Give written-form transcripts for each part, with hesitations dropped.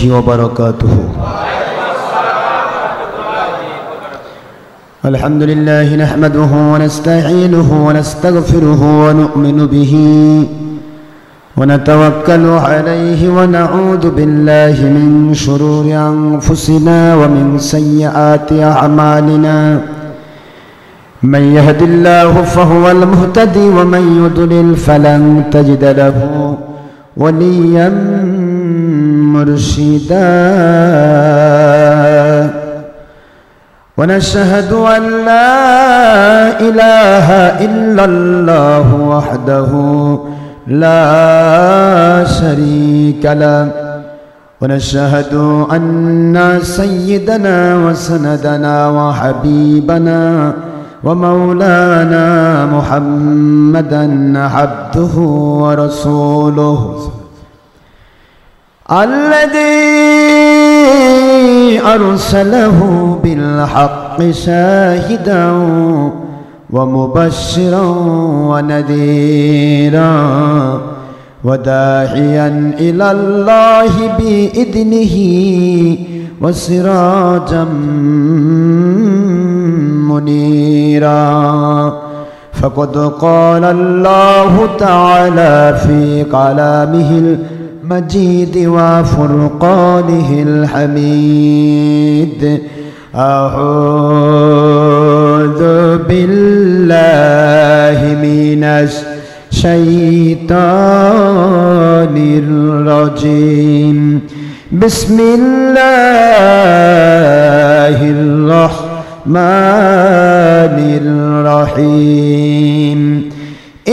وبركاته. الحمد لله نحمده ونستعينه ونستغفره ونؤمن به ونتوكل عليه ونعوذ بالله من شرور أنفسنا ومن سيئات أعمالنا. من يهد الله فهو المهتدي ومن يضلل فلن تجد له وليا مرشدا. ونشهد أن لا إله إلا الله وحده لا شريك له. ونشهد أن سيدنا وسندنا وحبيبنا ومولانا محمدا عبده ورسوله الذي أرسله بالحق شاهدا ومبشرا ونذيرا وداعيا إلى الله بإذنه وسراجا منيرا. فقد قال الله تعالى في كلامه المجيد وفرقانه الحميد: أعوذ بالله من الشيطان الرجيم. بسم الله الرحمن الرحيم.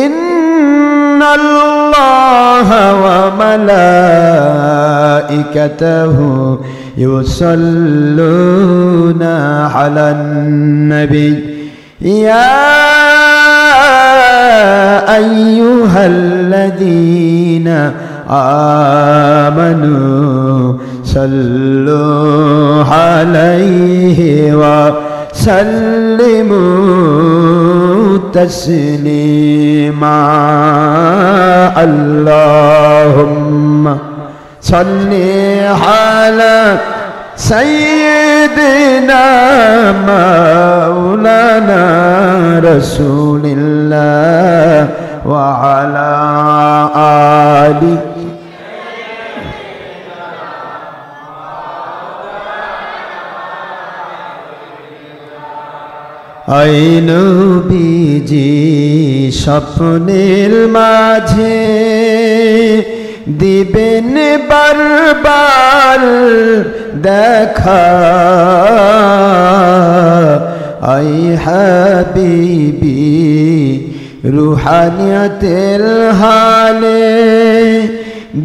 إن الله وملائكته يصلون على النبي يا أيها الذين آمنوا صلوا عليه وسلموا تسليما. اللهم صل على سيدنا مولانا رسول الله وعلى آله I নবীজি স্বপ্নের মাঝে দিবেন বারবার দেখা। আই হাবিবি রুহানিয়াতের হালে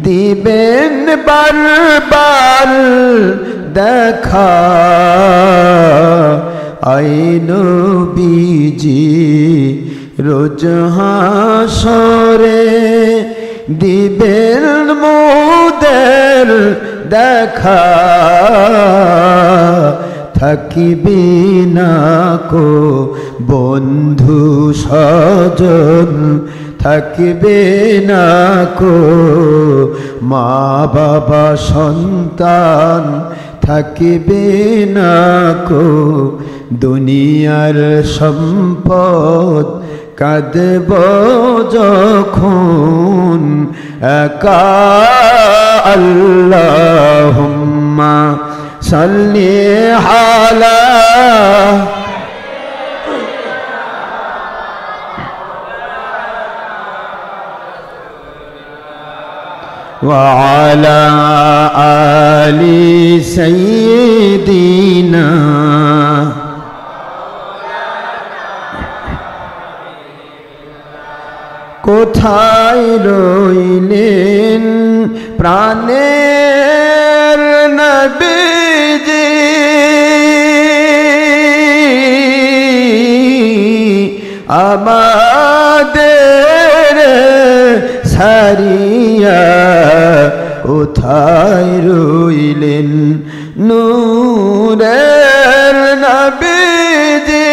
দিবেন বারবার দেখা। আই নবীজি রোজ হাসরে দিবেন মোদের দেখা। থাকিবি না কো বন্ধু স্বজন, থাকিবে না কো মা বাবা সন্তান, থাকিবে না কো দুনিয়ার সম্পদ। কাঁদব যখন একা। আল্লাহুম্মা সাল্লি আলা ওয়া আলা আলি সাইয়্যিদিনা। কোথায় রইলেন প্রাণের নবীজি, আমাদের ছাড়িয়া কোথায় রইলেন নূরের নবীজি,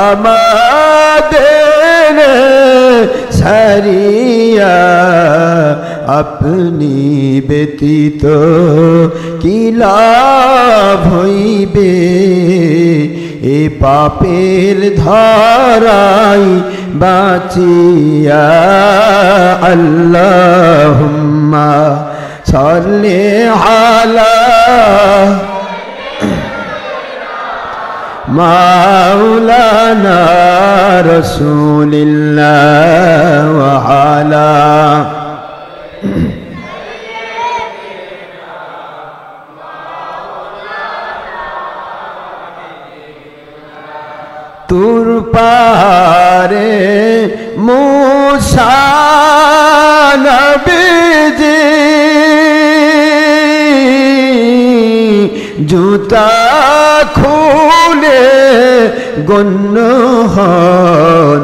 আমাদের ছাড়িয়া আপনি ব্যতীত কি লাভ হইবে এ পাপের ধারাই বাঁচিয়া আল্লাহুম্মা সাল্লি আলা মাওলানা রাসূলিল্লাহ ওয়া আলা তুর পারে মূসা নবীজি জুতা খুলে গণ্য হন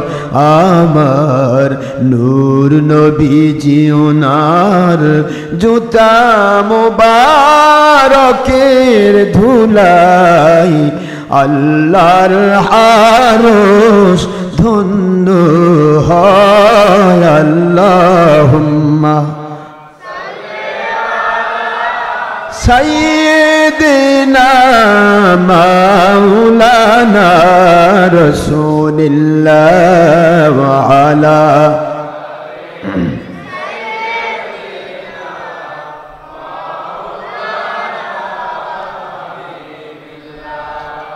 আমার নূর নবীজি ওনার জুতা মুবারকের ধুলাই আল্লাহর আরশ ধন্য হয় আল্লাহুম্মা সাইয়্যিদিনা মাওলানা রাসূলিল্লাহ ওয়া আলা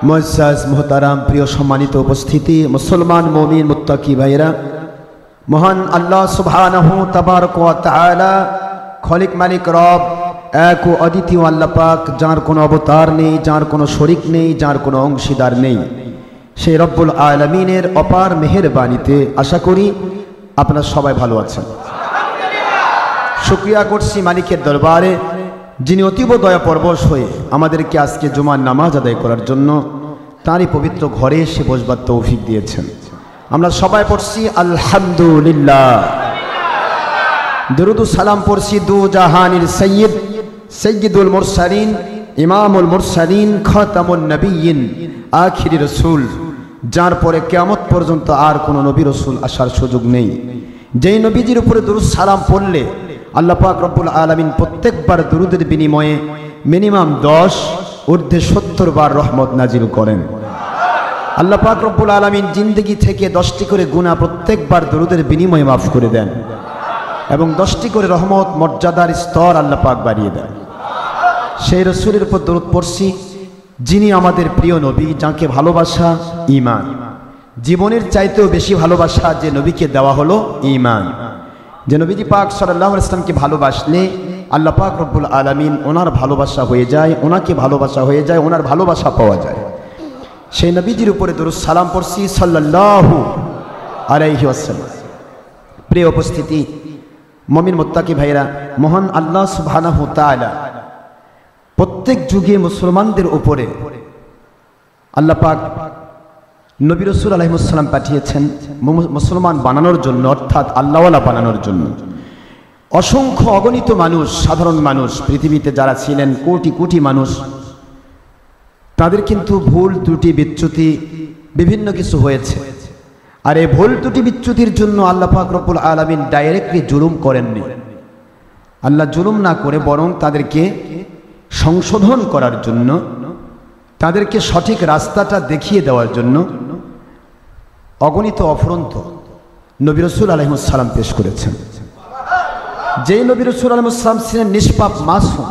মুআজ্জাজ মুহতারাম প্রিয় সম্মানিত উপস্থিতি মুসলমান মুমিন মুত্তাকি ভাইরা, মহান আল্লাহ সুবহানাহু তাবারক ওয়া তাআলা খলিক মালিক রব এক ও অদ্বিতীয় আল্লাহ পাক, যার কোনো অবতার নেই, যার কোনো শরিক নেই, যার কোনো অংশীদার নেই, সেই রব্বুল আলামিনের অপার মেহেরবানিতে আশা করি আপনারা সবাই ভালো আছেন। শুকরিয়া করছি মালিকের দরবারে, যিনি অতীব দয়া পরবশ হয়ে আমাদেরকে আজকে জুমার নামাজ আদায় করার জন্য তারই পবিত্র ঘরে এসে বসবার তৌফিক দিয়েছেন। আমরা সবাই পড়ছি আলহামদুলিল্লাহ, দরুদ ও সালাম পড়ছি দু জাহানের সৈয়দ সৈয়দুল মুরসালিন ইমামুল মুরসালিন খাতামুন নবিয়্যিন আখিরি রাসূল, যার পরে কিয়ামত পর্যন্ত আর কোনো নবী রাসূল আসার সুযোগ নেই। যেই নবীজির উপরে দরুদ সালাম পড়লে আল্লাহ পাক রব্বুল আলামিন প্রত্যেকবার দরুদের বিনিময়ে মিনিমাম 10 ঊর্ধ্বে 70 বার রহমত নাজিল করেন। আল্লাহ পাক রব্বুল আলামিন জিন্দেগি থেকে 10টি করে গুনাহ প্রত্যেকবার দরুদের বিনিময়ে মাফ করে দেন এবং 10টি করে রহমত মর্যাদার স্তর আল্লাহ পাক বাড়িয়ে দেন। সেই রাসূলের উপর দরুদ পড়ছি যিনি আমাদের প্রিয় নবী, যাকে ভালোবাসা ঈমান, জীবনের চাইতেও বেশি ভালোবাসা যে নবীকে দেওয়া হলো ঈমান। যে নবীজি পাক সাল্লাল্লাহু আলাইহি ওয়াসাল্লামকে ভালোবাসলে আল্লাহ পাক রব্বুল আলামিন ওনার ভালোবাসা হয়ে যায়, ওনাকে ভালোবাসা হয়ে যায়, ওনার ভালোবাসা পাওয়া যায়। সেই নবীজির উপরে দরুদ সালাম পড়ছি সাল্লাল্লাহু আলাইহি ওয়াসাল্লাম। প্রিয় উপস্থিতি মুমিন মুত্তাকি ভাইরা, মহান আল্লাহ সুবহানাহু তাআলা প্রত্যেক যুগে মুসলমানদের উপরে আল্লাহ পাক নবী রাসূল আলাইহিস সালাম পাঠিয়েছেন মুসলমান বানানোর জন্য, অর্থাৎ আল্লাহওয়ালা বানানোর জন্য। অসংখ্য অগণিত মানুষ, সাধারণ মানুষ পৃথিবীতে যারা ছিলেন, কোটি কোটি মানুষ, তাদের কিন্তু ভুল ত্রুটি বিচ্যুতি বিভিন্ন কিছু হয়েছে। আর এই ভুল ত্রুটি বিচ্যুতির জন্য আল্লাহ পাক রব্বুল আলামিন ডাইরেক্টলি জুলুম করেননি। আল্লাহ জুলুম না করে বরং তাদেরকে সংশোধন করার জন্য, তাদেরকে সঠিক রাস্তাটা দেখিয়ে দেওয়ার জন্য অগণিত অফুরন্ত নবী রাসূল আলাইহিস সালাম পেশ করেছেন। যেই নবী রাসূল আলাইহিস সালাম ছিলেন নিষ্পাপ মাসুম,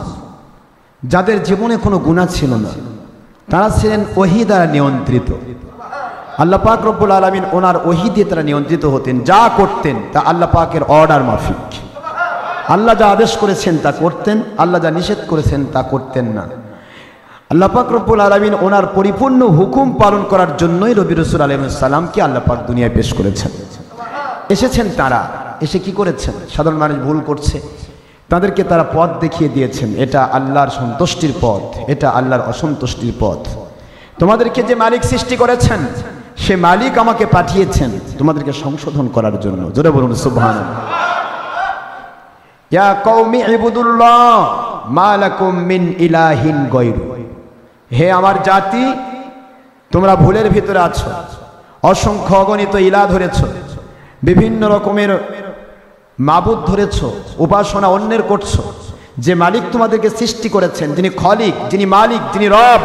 যাদের জীবনে কোনো গুনাহ ছিল না, তারা ছিলেন ওহী দ্বারা নিয়ন্ত্রিত। আল্লাহ পাক রব্বুল আলামিন ওনার ওহী দিয়ে তারা নিয়ন্ত্রিত হতেন, যা করতেন তা আল্লাহ পাকের অর্ডার মাফিক। আল্লাহ যা আদেশ করেছেন তা করতেন, আল্লাহ যা নিষেধ করেছেন তা করতেন না। আল্লাহ পাক রব্বুল আলামিন ওনার পরিপূর্ণ হুকুম পালন করার জন্যই নবী রাসূল আলাইহিস সালামকে আল্লাহ পাক দুনিয়ায় পেশ করেছেন। এসেছেন তারা, এসে কি করেছেন? সাধারণ মানুষ ভুল করছে, তাদেরকে তারা পথ দেখিয়ে দিয়েছেন, এটা আল্লাহর সন্তুষ্টির পথ, এটা আল্লাহর অসন্তুষ্টির পথ। তোমাদেরকে যে মালিক সৃষ্টি করেছেন, সে মালিক আমাকে পাঠিয়েছেন তোমাদেরকে সংশোধন করার জন্য। জোরে বলুন সুবহানাল্লাহ। ইয়া কওমি ইবুদুল্লাহ মা লাকুম মিন ইলাহিন গায়রু, হে আমার জাতি, তোমরা ভুলের ভিতরে আছো, অসংখ্য অগণিত ইলা ধরেছ, বিভিন্ন রকমের মাবুদ ধরেছো, উপাসনা অন্যের করছো, যে মালিক তোমাদেরকে সৃষ্টি করেছেন, যিনি খলিক, যিনি মালিক, যিনি রব,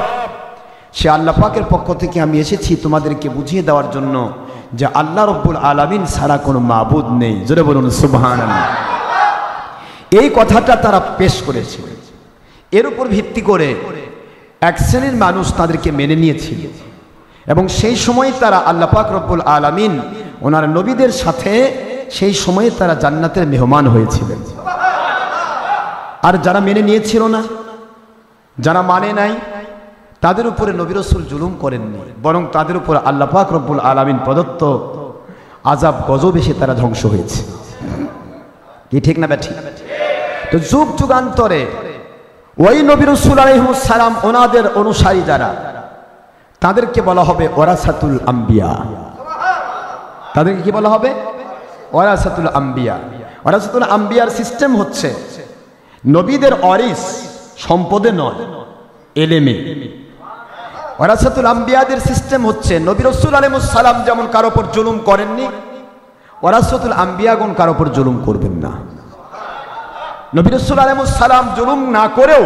সে আল্লাহ পাকের পক্ষ থেকে আমি এসেছি তোমাদেরকে বুঝিয়ে দেওয়ার জন্য যে আল্লাহ রব্বুল আলামিন ছাড়া কোনো মাবুদ নেই। জোরে বলুন সুবহানাল্লাহ। এই কথাটা তারা পেশ করেছিল। এর উপর ভিত্তি করে এক শ্রেণীর মানুষ তাদেরকে মেনে নিয়েছিল এবং সেই সময় তারা আল্লাহ পাক রব্বুল আলামিন ওনার নবীদের সাথে সেই সময়ে তারা জান্নাতের মেহমান হয়েছিলেন। আর যারা মেনে নিয়েছিল না, যারা মানে নাই, তাদের উপরে নবী রাসূল জুলুম করেননি, বরং তাদের উপর আল্লাহ পাক রব্বুল আলামিন প্রদত্ত আযাব গজব এসে তারা ধ্বংস হয়েছে। কি ঠিক না ব্যাঠি? তো যুগ যুগান্তরে ওই নবী রাসূল আলাইহিস সালাম ওনাদের অনুসারী যারা, তাদেরকে বলা হবে ওয়ারাসাতুল আম্বিয়া। তাদেরকে কি বলা হবে? ওয়ারাসাতুল আম্বিয়া। ওয়ারাসাতুল আম্বিয়ার সিস্টেম হচ্ছে নবীদের ওয়ারিস সম্পদে নয়, এলেমে। ওয়ারাসাতুল আম্বিয়াদের সিস্টেম হচ্ছে নবী রাসূল আলাইহিস সালাম যেমন কারো উপর জুলুম করেননি, ওয়ারাসাতুল আম্বিয়াগণ কারো উপর জুলুম করবেন না। নবী রাসূল আলাইহিস সালাম জুলুম না করেও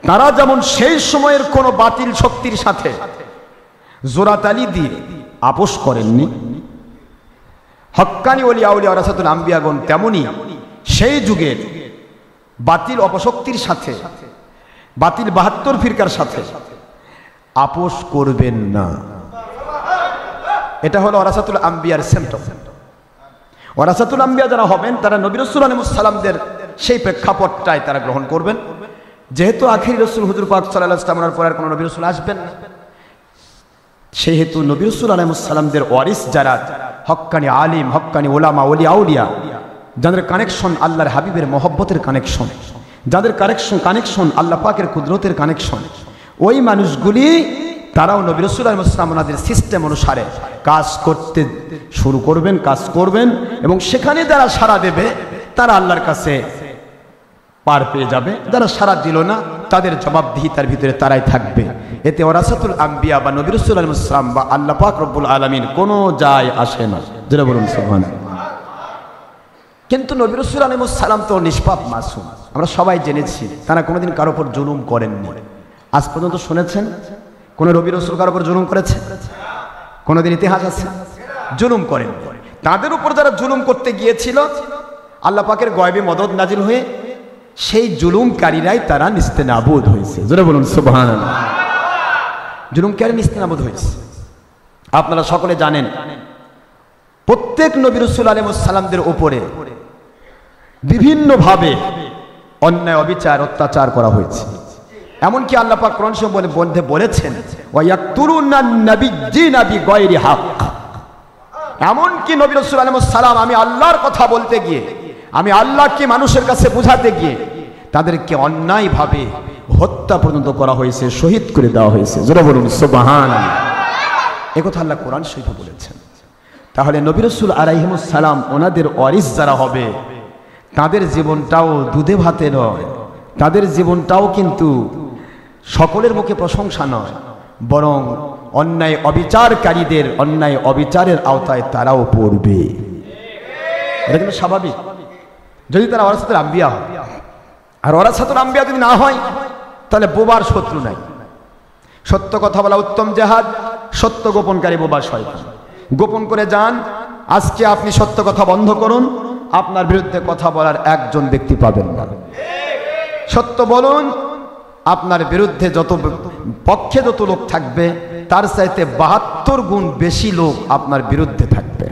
তারা যেমন সেই সময়ের কোন বাতিল শক্তির সাথে জোরাতালি দিয়ে আপোষ করেননি, হক্কানি ওলিয়া আউলিয়া ওয়ারাসাতুল আম্বিয়াগণ তেমনি সেই যুগের বাতিল অপশক্তির সাথে, বাতিল ৭২ ফিরকার সাথে আপোষ করবেন না। এটা হলো ওয়ারাসাতুল আম্বিয়ার সেন্টার। ওয়ারাসাতুল আম্বিয়া যারা হবেন তারা নবী রাসূল আলাইহিস সালামদের সেই প্রেক্ষাপটটাই তারা গ্রহণ করবেন। যেহেতু আখির রাসূল হুজুর পাক সাল্লাল্লাহু আলাইহি ওয়াসাল্লামের পর আর কোনো নবী রাসূল আসবেন না, সেহেতু নবী রাসূল আলাইহিস সালামদের ওয়ারিস যারা হক্কানি আলিম, হক্কানি ওলামা, ওলিয়া আউলিয়া, যাদের কানেকশন আল্লাহর হাবিবের মহব্বতের কানেকশন, যাদের কানেকশন আল্লাহ পাকের কুদরতের কানেকশন, ওই মানুষগুলি তারাও নবী রাসূল আলাইহিস সালাম ওনাদের সিস্টেম অনুসারে কাজ করতে শুরু করবেন, কাজ করবেন এবং সেখানে যারা সাড়া দেবে তারা আল্লাহর কাছে পার পেয়ে যাবে। যারা সাড়া দিল না তাদের জবাবদিহিতার ভিতরে তারাই থাকবে। এতে ওয়ারাসাতুল আম্বিয়া বা নবী রাসূল আলাইহিস সালাম বা আল্লাহ পাক রব্বুল আলামিন কোনো যায় আসে না। যারা বলুন সুবহানাল্লাহ। কিন্তু নবী রাসূল আলাইহিস সালাম তো নিষ্পাপ মাসুম, আমরা সবাই জেনেছি তারা কোনোদিন কারো উপর জুলুম করেননি। আজ পর্যন্ত শুনেছেন কোন নবী রাসূল কারো উপর জুলুম করেছে? কোনোদিন ইতিহাস আছে? জুলুম করেন। তাদের উপর যারা জুলুম করতে গিয়েছিল আল্লাহ পাকের গয়বে মদদ নাজিল হয়ে সেই জুলুমকারীরাই তারা নিস্তেনাবুদ হয়েছে। জোরে বলুন সুবহানাল্লাহ। জুলুমকারী নিস্তেনাবুদ হয়েছে। আপনারা সকলে জানেন প্রত্যেক নবী রাসূল আলাইহিস সালামদের উপরে বিভিন্নভাবে অন্যায়, অবিচার, অত্যাচার করা হয়েছে। এমনকি আল্লাহ পাক কোরআন শরীফের মধ্যে বলেছেন ওয়া ইয়াকতুলুনান নাবিয়্যিনা বিগায়রি হক। এমনকি নবী রাসূল আলাইহিস সালাম আমি আল্লাহর কথা বলতে গিয়ে, আমি আল্লাহকে মানুষের কাছে বোঝাতে গিয়ে তাদেরকে অন্যায়ভাবে হত্যা পর্যন্ত করা হয়েছে, শহীদ করে দেওয়া হয়েছে। জোরে বলুন সুবহানাল্লাহ। এই কথা আল্লাহ কোরআন শরীফে বলেছেন। তাহলে নবী রাসূল আলাইহিস সালাম ওনাদের ওয়ারিস যারা হবে তাদের জীবনটাও দুধে ভাতে নয়, তাদের জীবনটাও কিন্তু সকলের মুখে প্রশংসা নয়, বরং অন্যায় অবিচারকারীদের অন্যায় অবিচারের আওতায় তারাও পড়বে। এটা কিন্তু স্বাভাবিক যদি তারা ওয়ারাসাতুল আম্বিয়া হয়। আর ওয়ারাসাতুল আম্বিয়া যদি না হয় তাহলে বোবার শত্রু নাই। সত্য কথা বলা উত্তম জেহাদ, সত্য গোপনকারী বোবা শয়তান। গোপন করে যান, আজকে আপনি সত্য কথা বন্ধ করুন, আপনার বিরুদ্ধে কথা বলার একজন ব্যক্তি পাবেন না। সত্য বলুন, আপনার বিরুদ্ধে যত পক্ষে যত লোক থাকবে তার চাইতে ৭২ গুণ বেশি লোক আপনার বিরুদ্ধে থাকবে।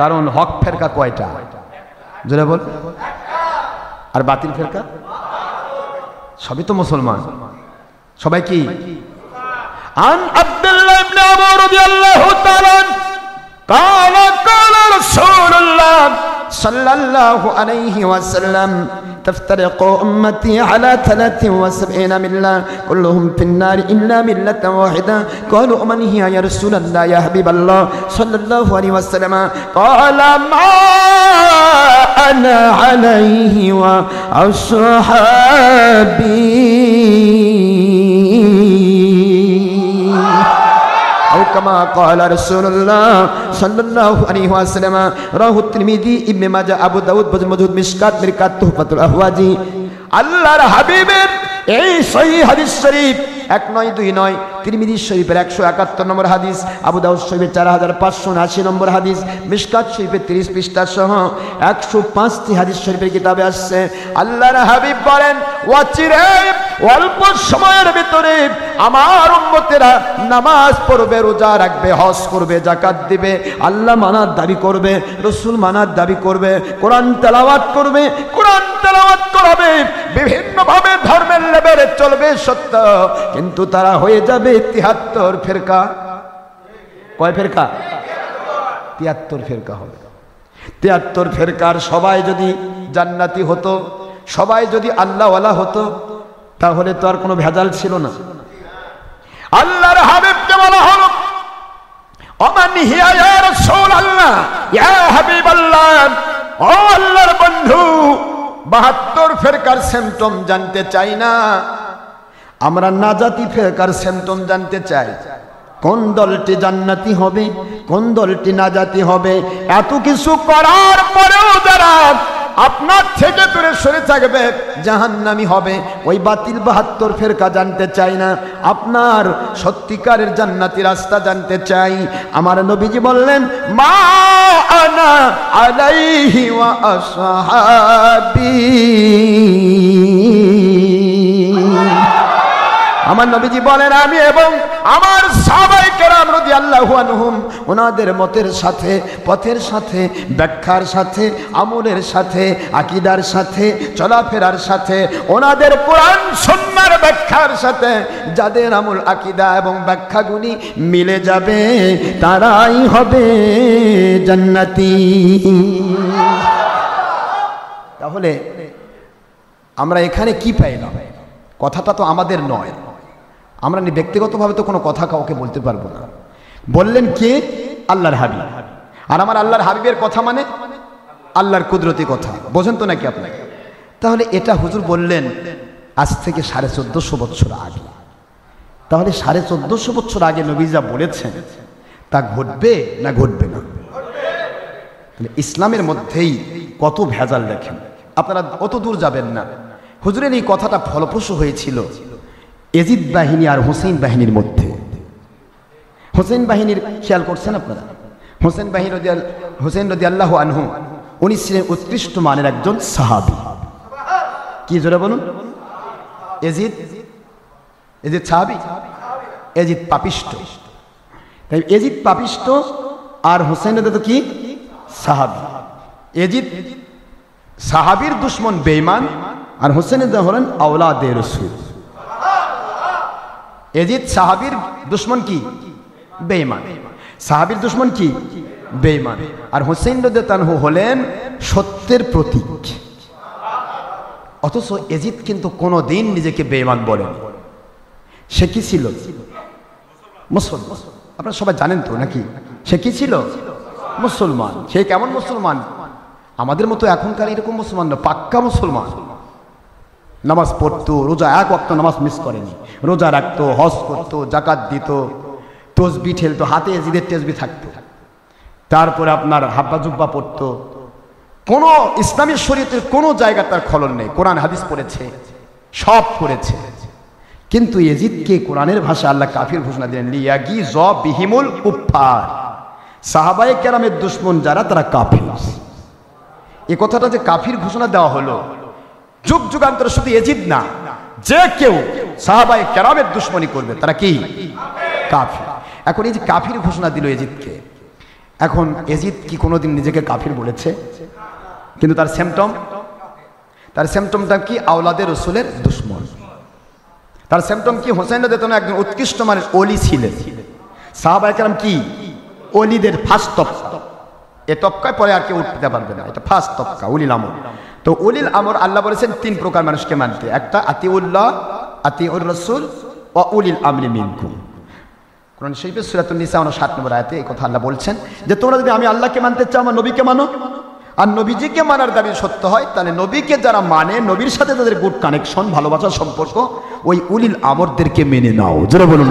কারণ হক ফেরকা কয়টা? জোরে বল। আর বাতিল ফেরকা সবই তো মুসলমান। সবাই কি? আন আব্দুল্লাহ ইবনে উমর রাদিয়াল্লাহু তাআলা قال قال رسول الله صلى الله عليه وسلم تفترق أمتي على 73 ملة كلهم في النار إلا ملة واحدة قالوا ومن هي يا رسول الله يا حبيب الله صلى الله عليه وسلم قال ما أنا عليه وأصحابي আও কামা ক্বালা রাসূলুল্লাহ সাল্লাল্লাহু আলাইহি ওয়াসাল্লাম। রাহু তিরমিজি, ইবনে মাজাহ, আবু দাউদ, বাজমুদ, মিশকাত, মিরকাত, তুহফাতুল আহওয়াজি। আল্লাহর হাবিবের এই সহিহ হাদিস শরীফ 1 নয় 2 নয়, তিরমিজি শরীফের 171 নম্বর হাদিস, আবু দাউদ শরীফের 4579 নম্বর হাদিস, মিশকাত শরীফের 30 পৃষ্ঠা সহ 105টি হাদিস শরীফের কিতাবে আসছে। আল্লাহর হাবিব বলেন, ওয়াচিরে অল্প সময়ের ভিতরে আমার উম্মতেরা নামাজ পড়বে, রোজা রাখবে, হজ করবে, যাকাত দিবে, আল্লাহ মানার দাবি করবে, রাসূল মানার দাবি করবে, কোরআন তেলাওয়াত করবে, কোরআন তেলাওয়াত করাবে, বিভিন্ন ভাবে ধর্মের লেভেলে চলবে সত্য, কিন্তু তারা হয়ে যাবে 73 ফিরকা। কয় ফিরকা? 73 ফিরকা হবে। 73 ফিরকার সবাই যদি জান্নাতি হতো, সবাই যদি আল্লাহওয়ালা হতো, তাহলে তো আর কোনো ভেজাল ছিল না। আল্লাহর হাবিবকে বলা হলো, ওমান হিয়া ইয়া রাসূলুল্লাহ, ইয়া হাবিবাল্লাহ, ও আল্লাহর বন্ধু, 72 ফিরকার সিম্পটম জানতে চাই না, আমরা নাজাতি ফিরকার সিম্পটম জানতে চাই। কোন দলটি জান্নাতি হবে, কোন দলটি নাজাতি হবে। এত কিছু করার পরেও যারা আপনার থেকে দূরে সরে থাকবে জাহান্নামী হবে, ওই বাতিল 72 ফিরকা জানতে চাই না, আপনার সত্যিকারের জান্নাতি রাস্তা জানতে চাই। আমার নবীজি বললেন, মা আনা আলাইহি ওয়া আসহাবি। আমার নবীজি বলেন, আমি এবং আমার সাহাবায়ে কেরাম রাদিয়াল্লাহু আনহুম ওনাদের মতের সাথে, পথের সাথে, ব্যাখ্যার সাথে, আমলের সাথে, আকীদার সাথে, চলাফেরার সাথে, ওনাদের কোরআন সুন্নাহর ব্যাখ্যার সাথে যাদের আমল, আকীদা এবং ব্যাখ্যাগুলি মিলে যাবে তারাই হবে জান্নাতি। তাহলে আমরা এখানে কি পাইলাম? কথাটা তো আমাদের নয়, আমরা ব্যক্তিগতভাবে তো কোনো কথা কাউকে বলতে পারবো না। বললেন কে? আল্লাহর হাবিব। আর আমার আল্লাহর হাবিবের কথা মানে আল্লাহর কুদরতি কথা, বোঝেন তো নাকি আপনি? তাহলে এটা হুজুর বললেন আজ থেকে 1450 বছর আগে। তাহলে 1450 বছর আগে নবী যা বলেছেন তা ঘটবে না ঘটবে না? তাহলে ইসলামের মধ্যেই কত ভেজাল দেখেন। আপনারা অত দূর যাবেন না। হুজুরের এই কথাটা ফলপ্রসূ হয়েছিল এজিদ বাহিনী আর হোসেন বাহিনীর মধ্যে। হোসেন বাহিনীর খেয়াল করছেন আপনারা? হোসেন রাদিয়াল্লাহু আনহু উনি ছিলেন উৎকৃষ্ট মানের একজন সাহাবী। কি জোরে বলুন? এজিদ সাহাবী, এজিদ পাপিষ্ট। তাই এজিদ পাপিষ্ট আর হোসেন তো কি সাহাবী। এজিদ সাহাবীর দুশমন বেঈমান আর হোসেন হলেন আওলাদে রাসূল। এজিদ সাহাবীর দুশমন কি? বেঈমান। সাহাবীর দুশমন কি? বেঈমান। আর হোসেন রাদিয়াল্লাহু হলেন সত্যের প্রতীক। অথচ এজিদ কিন্তু কোনোদিন নিজেকে বেঈমান বলেন। সে কি ছিল? মুসলমান। আপনারা সবাই জানেন তো নাকি? সে কি ছিল? মুসলমান। সে কেমন মুসলমান? আমাদের মতো এখনকার এরকম মুসলমান না, পাক্কা মুসলমান। নামাজ পড়তো, রোজা, এক ওয়াক্ত নামাজ মিস করেনি, রোজা রাখতো, হজ করতো, যাকাত দিত, তসবিহ ঠেলতো, হাতে এজিদের তসবিহ থাকতো, তারপরে আপনার হাব্বা জুব্বা পড়তো। কোন ইসলামী শরীয়তের কোন জায়গা তার খলন নেই। কোরআন হাদিস পড়েছে, সব পড়েছে। কিন্তু এজিদকে কোরআনের ভাষা আল্লাহ কাফির ঘোষণা দিলেন, লিয়াগিজ বিহিমুল কুফফার। সাহাবায়ে কেরামের দুশমন যারা, তারা কাফির। এই কথাটা যে কাফির ঘোষণা দেওয়া হলো, যুগ যুগান্তরে শুধু এজিদ না, যে কেউ সাহাবায়ে কেরামের দুশমনি করবে তারা কি? কাফির। এখন এই যে কাফির ঘোষণা দিল এজিদকে, এখন এজিদ কি কোনোদিন নিজেকে কাফির বলেছে? কিন্তু তার সিম্পটমটা কি? আওলাদে রাসূলের দুশমন। তার সিম্পটম কি? হোসেন রাদিয়াল্লাহু একজন উৎকৃষ্ট মানের ওলি ছিলেন। সাহাবায়ে কেরাম কি? ওলিদের ফার্স্ট তবকা। এ তবকায় পরে আর কেউ উঠতে পারবে না, এটা ফার্স্ট তবকা, উলিল আমর। তো উলিল আমর আল্লাহ বলেছেন 3 প্রকার মানুষকে মানতে। একটা আতিউল্লাহ, আতিউর রাসূল ওয়া উলিল আমরি মিনকুম। কোরআন শরীফের সূরাতুন নিসা 59 নম্বর আয়াতে এই কথা আল্লাহ বলছেন যে তোমরা যদি আমি আল্লাহকে মানতে চাও, আমার নবীকে মানো। আর নবীজিকে মানার দাবি সত্য হয়, তাহলে নবীকে যারা মানে, নবীর সাথে তাদের গুড কানেকশন, ভালোবাসার সম্পর্ক, ওই উলিল আমরদেরকে মেনে নাও। জোরে বলুন।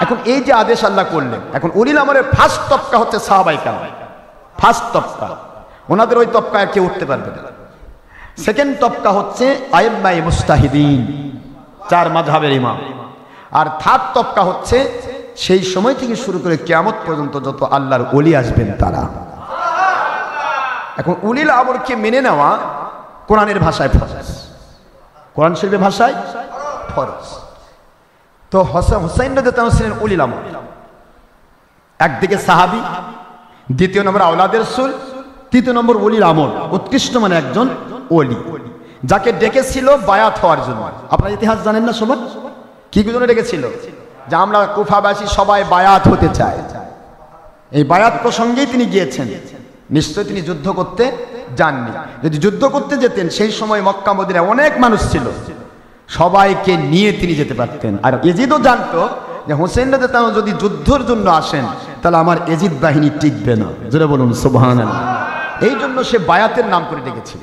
এখন এই যে আদেশ আল্লাহ করলেন, এখন উলিল আমরের ফার্স্ট তবকা হচ্ছে সাহাবায়ে কেরাম, ফার্স্ট তবকা, ওনাদের ওই তবকায় কেউ উঠতে পারবে না। সেকেন্ড তবকা হচ্ছে আইম্মায়ে মুজতাহিদিন, 4 মাযহাবের ইমাম। আর থার্ড তবকা হচ্ছে সেই সময় থেকে শুরু করে কিয়ামত পর্যন্ত যত আল্লাহর ওলি আসবেন তারা। এখন উলিল আমরকে মেনে নেওয়া কোরআনের ভাষায় ফরজ, কোরআন শরীফের ভাষায় ফরজ। তো হুসাইন রাদিয়াল্লাহু আনহু ছিলেন উলিল আমর, একদিকে সাহাবী, দ্বিতীয় নম্বর আওলাদে রাসূল, তৃতীয় নম্বর উলিল আমর, উৎকৃষ্ট মানে একজন ওলি, যাকে ডেকেছিল বায়াত হওয়ার জন্য। আপনারা ইতিহাস জানেন না সবাই, কি জন্য ডেকেছিল? যে আমরা কুফাবাসী সবাই বায়াত হতে চাই। এই বায়াত প্রসঙ্গেই তিনি গিয়েছেন। নিশ্চয় তিনি যুদ্ধ করতে যাননি। যদি যুদ্ধ করতে যেতেন, সেই সময় মক্কা মদিনায় অনেক মানুষ ছিল, সবাইকে নিয়ে তিনি যেতে পারতেন। আর এজিদও জানতো যে হুসাইন রাদিয়াল্লাহু আনহু যদি যুদ্ধের জন্য আসেন, তাহলে আমার এজিদ বাহিনী টিকবে না। জোরে বলুন সুবহানাল্লাহ। এই জন্য সে বায়াতের নাম করে ডেকেছিল,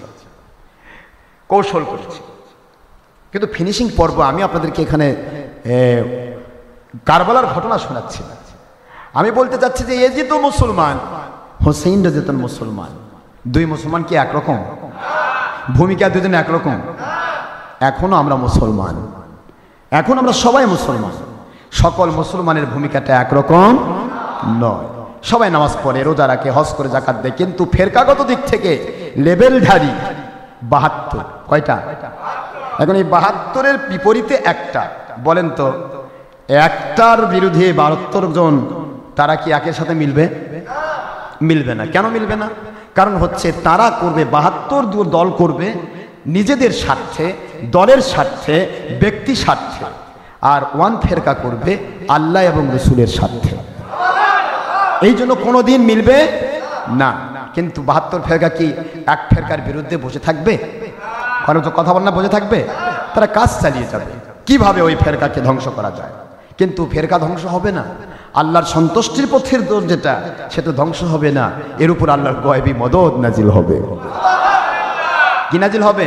কৌশল করেছিল। কিন্তু ফিনিশিং পর্ব আমি আপনাদেরকে এখানে কারবালার ঘটনা শোনাচ্ছি না। আমি বলতে চাচ্ছি যে এজিদও মুসলমান, হুসাইন রাদিয়াল্লাহু আনহু মুসলমান। দুই মুসলমান কি একরকম? ভূমিকা দুজন একরকম? এখনো আমরা মুসলমান, এখন আমরা সবাই মুসলমান। সকল মুসলমানের ভূমিকাটা একরকম নয়। সবাই নামাজ পড়ে, রোজা রাখে, হজ করে, যাকাত দেয়, কিন্তু ফেরকাগত দিক থেকে লেভেলধারী 72। কয়টা? এখন এই 72-এর বিপরীতে একটা। বলেন তো, একটার বিরুদ্ধে 72 জন, তারা কি একের সাথে মিলবে? মিলবে না। কেন মিলবে না? কারণ হচ্ছে তারা করবে 72 দল করবে নিজেদের স্বার্থে, দলের স্বার্থে, ব্যক্তি স্বার্থে, আর ওয়ান ফেরকা করবে আল্লাহ এবং রসুলের স্বার্থে। এই জন্য কোনোদিন মিলবে না। কিন্তু 72 ফেরকা কি এক ফেরকার বিরুদ্ধে বসে থাকবে? কারণ তো কথা বল না, বসে থাকবে? তারা কাজ চালিয়ে যাবে কিভাবে ওই ফেরকাকে ধ্বংস করা যায়। কিন্তু ফেরকা ধ্বংস হবে না, আল্লাহর সন্তুষ্টির পথের দৌড় যেটা, সেটা ধ্বংস হবে না। এর উপর আল্লাহর গয়বী মদদ নাজিল হবে। কি নাজিল হবে?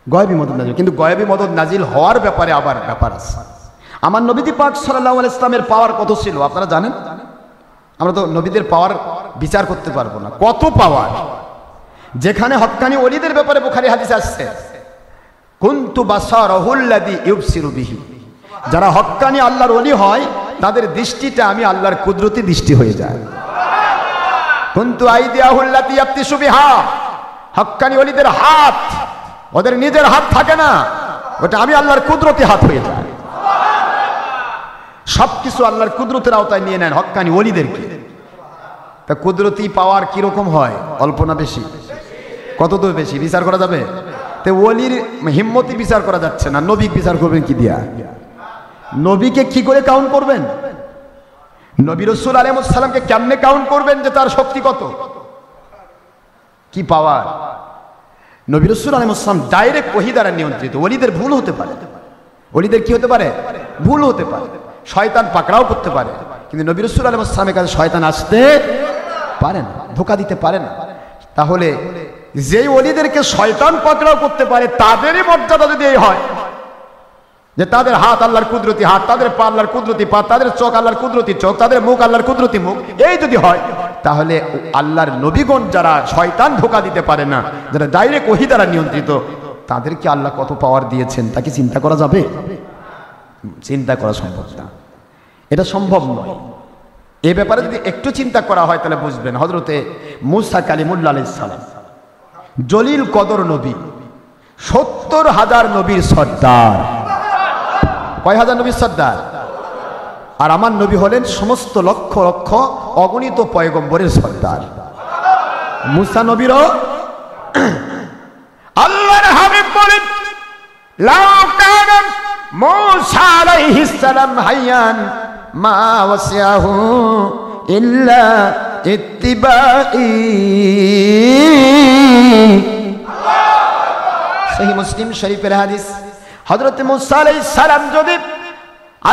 গয়বী মদদ নাজিল। কিন্তু গয়বী মদদ নাজিল হওয়ার ব্যাপারে আবার ব্যাপার আছে। আমার নবীজি পাক সাল্লাল্লাহু আলাইহি ওয়াসাল্লামের পাওয়ার কত ছিল আপনারা জানেন? আমরা তো নবীদের পাওয়ার বিচার করতে পারবো না, কত পাওয়ার। যেখানে হক্কানি ওলিদের ব্যাপারে বুখারী হাদিস আসছে, কুনতু বাসারাহুল্লাযী ইউবসিরু বিহি, যারা হক্কানি আল্লাহর ওলি হয়, তাদের দৃষ্টিটা আমি আল্লাহর কুদরতি দৃষ্টি হয়ে যায়। কুনতু আইদিয়াহুল্লাতী ইয়াবতিশু বিহা, হক্কানি ওলিদের হাত, ওদের নিজের হাত থাকে না, ওটা আমি আল্লাহর কুদরতি হাত হয়ে যায়। সবকিছু আল্লাহর কুদরতের আওতায় নিয়ে নেন হক্কানি ওলিদেরকে। তা কুদরতি পাওয়ার কিরকম হয়? অল্প না বেশি? কত তো বেশি? বিচার করা যাবে? তো ওলির হিম্মতি বিচার করা যাচ্ছে না, নবী বিচার করবেন কি দিয়া? নবীকে কি করে কাউন্ট করবেন? নবী রাসূল আলাইহিস সালামকে কেমনে কাউন্ট করবেন যে তার শক্তি কত, কি পাওয়ার? নবী রাসূল আলাইহিস সালাম ডাইরেক্ট ওহী দ্বারা নিয়ন্ত্রিত। ওলিদের ভুল হতে পারে, ওলিদের কি হতে পারে? ভুল হতে পারে, শয়তান পাকড়াও করতে পারে, কিন্তু নবী রাসূল আলাইহিস সালামের কাছে শয়তান আসতে পারে না, ধোঁকা দিতে পারে না। তাহলে যেই ওলিদেরকে শয়তান পাকড়াও করতে পারে, তাদেরই মর্যাদা যদি এই হয় যে তাদের হাত আল্লাহর কুদরতি হাত, তাদের পা আল্লাহর কুদরতি পা, তাদের চোখ আল্লাহর কুদরতি চোখ, তাদের মুখ আল্লাহর কুদরতি মুখ, এই যদি হয়, তাহলে আল্লাহর নবীগণ যারা শয়তান ধোঁকা দিতে পারে না, যারা ডাইরেক্ট ওহী দ্বারা নিয়ন্ত্রিত, তাদেরকে আল্লাহ কত পাওয়ার দিয়েছেন তা কি চিন্তা করা যাবে? চিন্তা করা সম্ভব না, এটা সম্ভব নয়। এ ব্যাপারে যদি একটু চিন্তা করা হয় তাহলে বুঝবেন। হযরতে মূসা কালিমুল্লাহ আলাইহিস সালাম জলিল কদর নবী, 70,000 নবীর সর্দার। কয় হাজার নবীর সর্দার? আর আমার নবী হলেন সমস্ত লক্ষ লক্ষ অগণিত পয়গম্বরের সর্দার। মূসা নবীরও আল্লাহর হাবিব বলেন, লাউ কানা মূসা আলাইহিস সালাম হাইয়ান মা ওয়াসিয়াহু ইল্লা ইত্তিবাই। সহিহ মুসলিম শরীফের হাদিস। হযরত মূসা আলাইহিস সালাম যদি,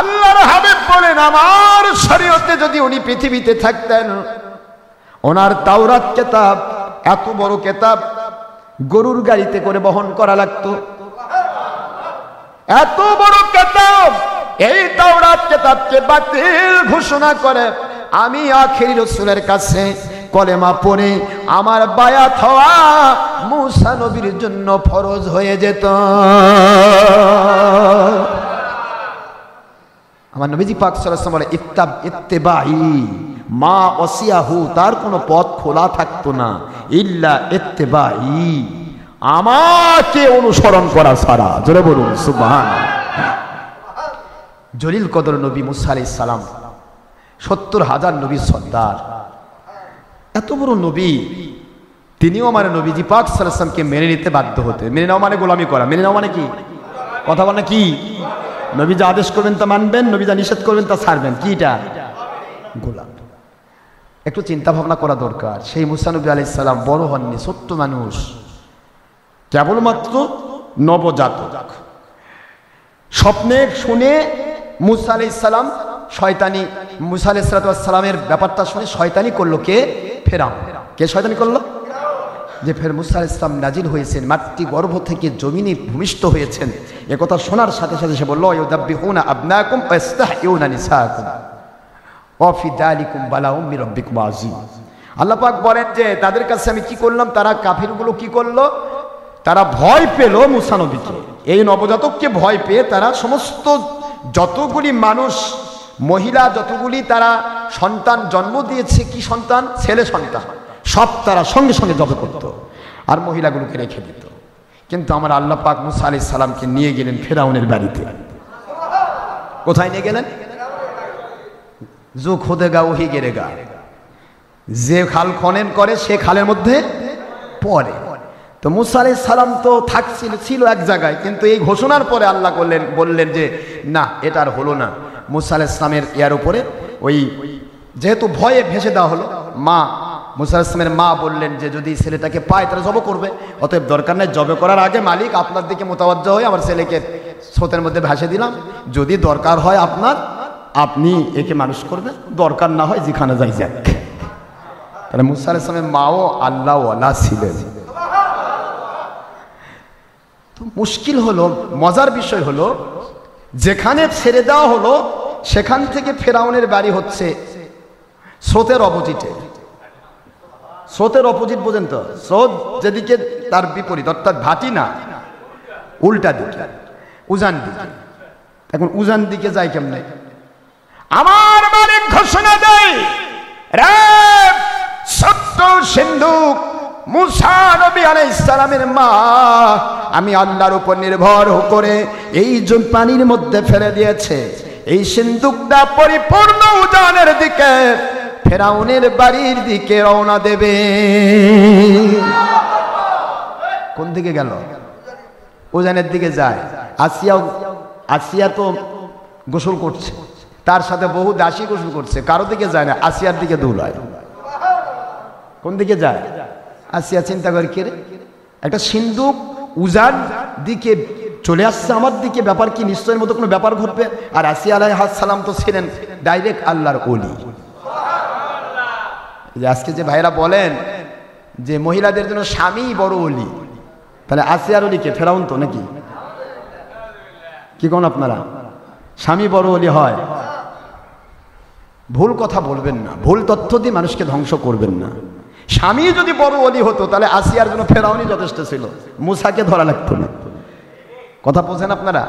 আল্লাহর হাবিব বলেন, আমার শরীয়তে যদি উনি পৃথিবীতে থাকতেন, ওনার তাওরাত কিতাব, এত বড় কিতাব, গরুর গাড়িতে করে বহন করা লাগতো। এত বড় কিতাব এই তাওরাত কিতাবকে বাতিল ঘোষণা করে আমি আখিরি রাসূলের কাছে কলেমা পড়ে আমার বায়াত হওয়া মুসা নবীর জন্য ফরজ হয়ে যেত। আমার নবীজি পাক সাল্লাল্লাহু আলাইহি ওয়াসাল্লাম বলে ইত্তেবাই মা ওয়াসিয়াহু, তার কোনো পথ খোলা থাকতো না ইল্লা ইত্তেবাই, আমাকে অনুসরণ করা ছাড়া। জোরে বলুন সুবহানাল্লাহ। জলিল কদর নবী মুসা আলাইহিস সালাম ৭০,০০০ নবীর সর্দার, এত বড় নবী, তিনিও আমার নবীজি পাক সাল্লাল্লাহু আলাইহি ওয়াসাল্লামকে মেনে নিতে বাধ্য হতে। মেনে নেওয়া মানে গোলামি করা, মেনে নেওয়া মানে কি? কথা বলে কি? নবী যা আদেশ করবেন তা মানবেন, নবী যা নিষেধ করবেন তা ছাড়বেন। কি এটা? গোলাম। একটু চিন্তা ভাবনা করা দরকার। সেই মুসা নবী আলাইহিস সালাম বড় হননি, ছোট্ট মানুষ, কেবলমাত্র নবজাতক। স্বপ্নে শুনে মুসা আলাইহিস সালাম শয়তানি, মুসা আলাইহিস সালামের ব্যাপারটা শুনে শয়তানি করলো কে? ফেরাউন। কে শয়তানি করলো? যে ফের মুসা আলাইহিস সালাম নাজিল হয়েছেন, মাতৃ গর্ভ থেকে জমিনে ভূমিষ্ঠ হয়েছেন, একথা শোনার সাথে সাথে সে বলল ইউদাব্বিহুনা আবনাকুম ওয়া ইস্তাহইউনা নিসাকুম ওয়া ফি যালিকুম বালাউম মির রাব্বিকুম আযীম। আল্লাহ পাক বলেন যে তাদের কাছে আমি কি করলাম, তারা কাফিরগুলো কি করলো, তারা ভয় পেল মুসা নবীকে, এই নবজাতককে ভয় পেয়ে তারা সমস্ত যতগুলি মানুষ, মহিলা যতগুলি তারা সন্তান জন্ম দিয়েছে, কি সন্তান? ছেলে সন্তান, সব তারা সঙ্গে সঙ্গে জবে করত আর মহিলাগুলোকে রেখে দিত। কিন্তু আমার আল্লাহ পাক মুসা আলাইহিস সালামকে নিয়ে গেলেন ফেরাউনের বাড়িতে। কোথায় নিয়ে গেলেন? জো খোদেগা ওহি গেরেগা, যে খাল খনন করে সে খালের মধ্যে পড়ে। তো মুসা আলাইহিস সালাম তো ছিল এক জায়গায়, কিন্তু এই ঘোষণার পরে আল্লাহ বললেন যে না, এটা আর হলো না। মুসা আলাইহিস সালামের ইয়ার উপরে ওই যেহেতু ভয়ে ভেসে দেওয়া হলো, মা মুসা আলাইহিস সালামের মা বললেন যে যদি ছেলেটাকে পায় তাহলে জব করবে, অতএব দরকার নাই, জবে করার আগে মালিক আপনার দিকে মোতাবজ্জহ হয়ে আমার ছেলেকে স্রোতের মধ্যে ভাসে দিলাম, যদি দরকার হয় আপনার, আপনি একে মানুষ করবেন, দরকার না হয় যেখানে যাই যাক। তাহলে মুসা আলাইহিস সালামের মাও আল্লাহ ওয়ালা ছিলেন। তো মুশকিল হলো, মজার বিষয় হলো, যেখানে ছেড়ে দেওয়া হলো সেখান থেকে ফেরাউনের বাড়ি হচ্ছে স্রোতের অপোজিটে। স্রোতের অপোজিট বোঝেন তো? স্রোত যেদিকে তার বিপরীত, অর্থাৎ ভাটি না, উল্টা দিকে, উজান দিকে। এখন উজান দিকে যায় কেমনে? আমার মালিক ঘোষণা দেয়, রে সত্য সিন্ধুক মুসা নবী আলাইহিস সালামের মা, আমি আল্লাহর উপর নির্ভর করে এই পানির মধ্যে ফেলে দিয়েছে। এই সিন্ধুকটা পরিপূর্ণ উজানের দিকে, ফেরাউনের বাড়ির দিকে রওনা দেবে। কোন দিকে গেল? উজানের দিকে যায়। আসিয়া তো গোসল করছে, তার সাথে বহু দাসী গোসল করছে, কারো দিকে যায় না, আসিয়ার দিকে দৌড়ায়। কোন দিকে যায়? আসিয়া চিন্তা করে, কে রে, একটা সিন্ধুক উজান দিকে চলে আসছে আমার দিকে, ব্যাপার কি, নিশ্চয়ের মতো কোনো ব্যাপার ঘটবে। আর আসিয়া আলাইহিস সালাম তো ছিলেন ডাইরেক্ট আল্লাহর ওলি। আজকে যে ভাইরা বলেন যে মহিলাদের জন্য স্বামী বড় ওলি, তাহলে আসিয়ার ওলি কে? ফেরাউন তো নাকি? কি কোন আপনারা? স্বামী বড় ওলি হয়? ভুল কথা বলবেন না, ভুল তথ্য দিয়ে মানুষকে ধ্বংস করবেন না। স্বামী যদি বড় ওলি হতো তাহলে আসিয়ার জন্য ফেরাউনই যথেষ্ট ছিল, মুসাকে ধরা লাগতো না। কথা বোঝেন আপনারা?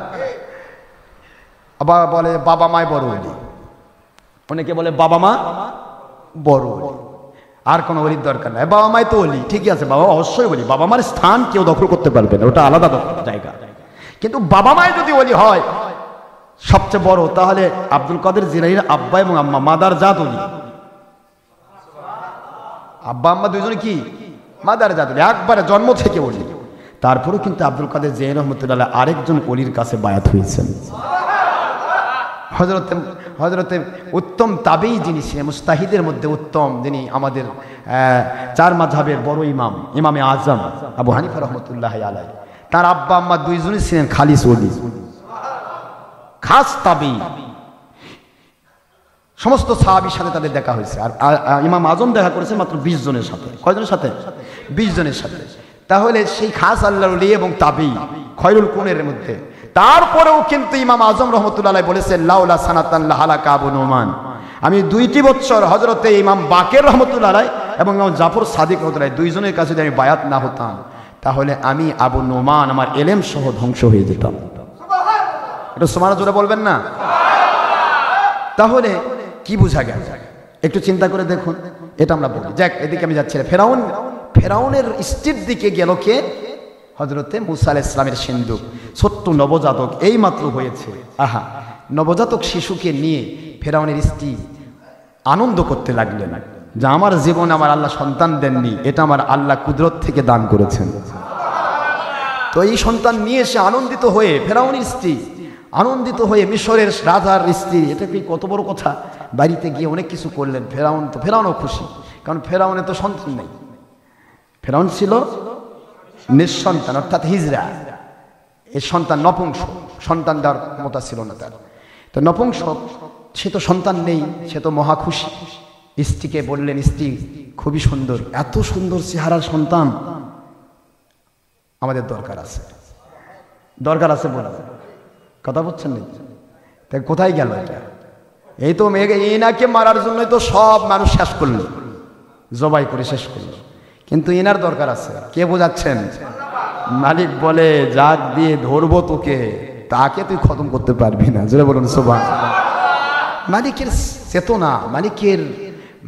আবার বলে বাবা মায় বড় ওলি, অনেকে বলে বাবা মা বড় ওলি, আর কোনো ওলির দরকার নাই, বাবা মায় তো ওলি। ঠিকই আছে, বাবা অবশ্যই ওলি, বাবা মার স্থান কেউ দখল করতে পারবে না, ওটা আলাদা জায়গা। কিন্তু বাবা মায় যদি ওলি হয় সবচেয়ে বড়, তাহলে আব্দুল কাদের জিলানীর আব্বা এবং আম্মা মাদার জাত ওলি। আব্বা আম্মা দুইজনে কি মাদার জাত ওলি, একবারে জন্ম থেকে ওলি। তারপরেও কিন্তু আব্দুল কাদের জিলানী রহমতুল্লাহ আরেকজন ওলির কাছে বায়াত হয়েছেন, হযরতে উত্তম তাবেঈ যিনি ছিলেন, মুস্তাহিদের মধ্যে উত্তম, যিনি আমাদের চার মাযহাবের বড় ইমাম, ইমামে আজম আবু হানিফা রহমতুল্লাহ আলাইহি, তার আব্বা আম্মা দুইজনই ছিলেন খালিস ওলি, খাস তাবেঈ। সমস্ত সাহাবীর সাথে তাদের দেখা হয়েছে। আর ইমাম আজম দেখা করেছে মাত্র 20 জনের সাথে। কয়জনের সাথে? 20 জনের সাথে। তাহলে সেই খাস আল্লাহর ওলি এবং তাবেঈ খয়রুল কুনের মধ্যে, তারপরেও কিন্তু ইমাম আজম রহমতুল্লাহ আলাইহি বলেছেন লাউলা সানাতান লাহালাকা আবু নুমান, আমি 2টি বছর হযরতে ইমাম বাকের রহমতুল্লাহ আলাইহি এবং ইমাম জাফর সাদিক রহমতুল্লাহ আলাইহি দুইজনের কাছে যদি আমি বায়াত না হতাম, তাহলে আমি আবু নুমান আমার এলেম সহ ধ্বংস হয়ে যেতাম। এটা সুবহানাল্লাহ জোরে বলবেন না? তাহলে কি বোঝা গেল একটু চিন্তা করে দেখুন। এটা আমরা বলি যাক, এদিকে আমি যাচ্ছি। ফেরাউনের স্ত্রীর দিকে গেল কে? হযরতে মুসা আলাইহিস সালামের সিন্ধুক, ছোট্ট নবজাতক এই মাত্র হয়েছে। আহা, নবজাতক শিশুকে নিয়ে ফেরাউনের স্ত্রী আনন্দ করতে লাগলেন যে আমার জীবনে আমার আল্লাহ সন্তান দেননি, এটা আমার আল্লাহ কুদরত থেকে দান করেছেন। তো এই সন্তান নিয়ে এসে আনন্দিত হয়ে ফেরাউনের স্ত্রী আনন্দিত হয়ে মিশরের রাজার স্ত্রী, এটা কি কত বড় কথা, বাড়িতে গিয়ে অনেক কিছু করলেন। ফেরাউনও খুশি, কারণ ফেরাউনের তো সন্তান নেই। ফেরাউন ছিল নিঃসন্তান, অর্থাৎ হিজরা, এই সন্তান নপুংস, সন্তান দেওয়ার ক্ষমতা ছিল না তার। তো নপুংস, সে তো সন্তান নেই, সে তো মহা খুশি। স্ত্রীকে বললেন, স্ত্রী খুবই সুন্দর, এত সুন্দর চেহারার সন্তান আমাদের দরকার আছে। দরকার আছে বলে কথা বলছেন না? তাই কোথায় গেল এটা? এই তো এনাকে মারার জন্যই তো সব মানুষ শেষ করলো, জবাই করে শেষ করলো, কিন্তু এনার দরকার আছে। কে বোঝাচ্ছেন? মালিক বলে জাগ দিয়ে ধরবো তোকে, তাকে তুই খতম করতে পারবি না। জোরে বলুন সুবহানাল্লাহ। মালিকের চেতনা,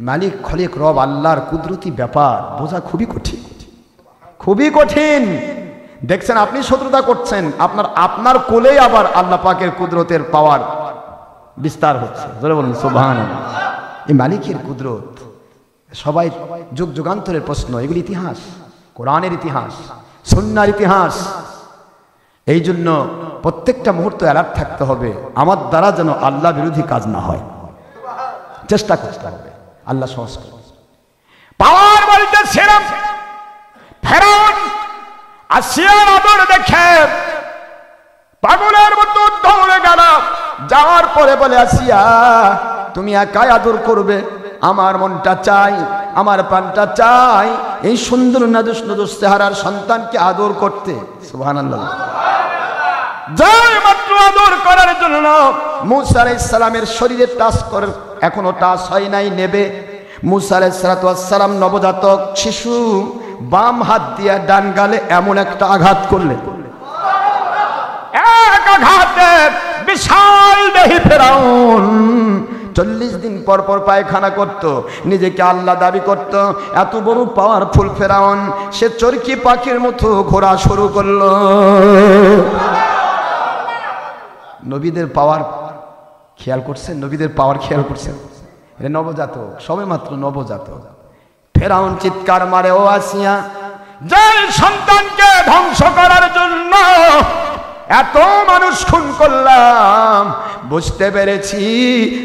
মালিক খলিক রব আল্লাহর কুদরতি ব্যাপার বোঝা খুবই কঠিন, খুবই কঠিন। দেখছেন আপনি শত্রুতা করছেন, আপনার কোলেই আবার আল্লাহ পাকের কুদরতের পাওয়ার বিস্তার হচ্ছে। জোরে বলুন সুবহানাল্লাহ। এই মালিকের কুদরত সবাই যুগ যুগান্তরের প্রশ্ন, এগুলি ইতিহাস, কোরআনের ইতিহাস, সুন্নাহর ইতিহাস। এই জন্য প্রত্যেকটা মুহূর্তে অ্যালার্ট থাকতে হবে, আমার দ্বারা যেন আল্লাহ বিরোধী কাজ না হয়, চেষ্টা করতে হবে। আল্লাহ সহজ করে পাওয়ার বলতে ছিলাম। ফেরাউন আসিয়ার আদর দেখে পাগলের মতো দৌড়ে গেল। যাওয়ার পরে বলে, আসিয়া তুমি একাই আদর করবে, আমার মনটা চাই, আমার প্রাণটা চাই এই সুন্দর নাদুস নাদুস চেহারার সন্তানকে আদর করতে। সুবহানাল্লাহ। যাই মাত্র আদর করার জন্য মুসা আলাইহিস সালামের শরীরে টাচ করে, এখনো টাচ হয় নাই, নেবে। মুসা আলাইহিস সালাম নবজাতক শিশু, বাম হাত দিয়ে ডান গালে এমন একটা আঘাত করলেন, এক আঘাতে বিশাল দেহি ফেরাউন 40 দিন পর পর পায়খানা করত, নিজেকে আল্লাহ দাবি করত। এত বড় পাওয়ারফুল ফেরাউন, সে চরকি পাখির মতো ঘোরা শুরু করলো। নবীদের পাওয়ার খেয়াল করছেন? নবীদের পাওয়ার খেয়াল করছেন? এটা নবজাতক, সবে মাত্র নবজাতক। ফেরাউন চিৎকার মারে, ও আসিয়া, যে সন্তানকে ধ্বংস করার জন্য এত মানুষ খুন করলাম, বুঝতে পেরেছি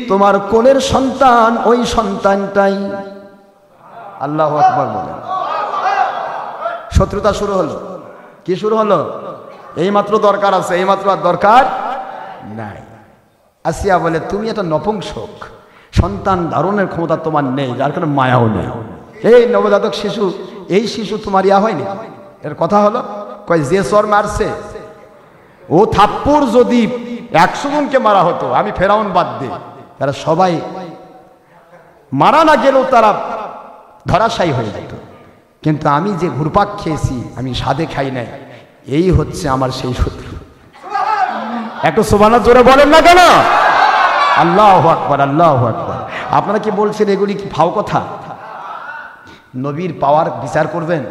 তোমার কোলের সন্তান ওই সন্তানটাই। আল্লাহু আকবার বলেন। শত্রুতা শুরু হলো। কি শুরু হলো? এইমাত্র দরকার আছে, এইমাত্র আর দরকার নাই। আসিয়া বলে, তুমি একটা নপুংসক, সন্তান ধারণের ক্ষমতা তোমার নেই, যার কারণে মায়াও নেই। এই নবজাতক শিশু, এই শিশু তোমার ইয়া হয়নি। এর কথা হলো, কয় যে চর মারছে ও থাপ্পড় যদি 100 জনকে মারা হতো, আমি ফেরাউন বাদ দিই, তারা সবাই মারা না গেলেও তারা ধরাশায়ী হয়ে যেত। কিন্তু আমি যে ঘুরপাক খেয়েছি, আমি স্বাদে খাই নাই, এই হচ্ছে আমার সেই শত্রু। একটু সুবহানাল্লাহ জোরে বলেন না কেন? আল্লাহু আকবার, আল্লাহু আকবার। আপনারা কি বলছেন এগুলি কি ফাও কথা? নবীর পাওয়ার বিচার করবেন,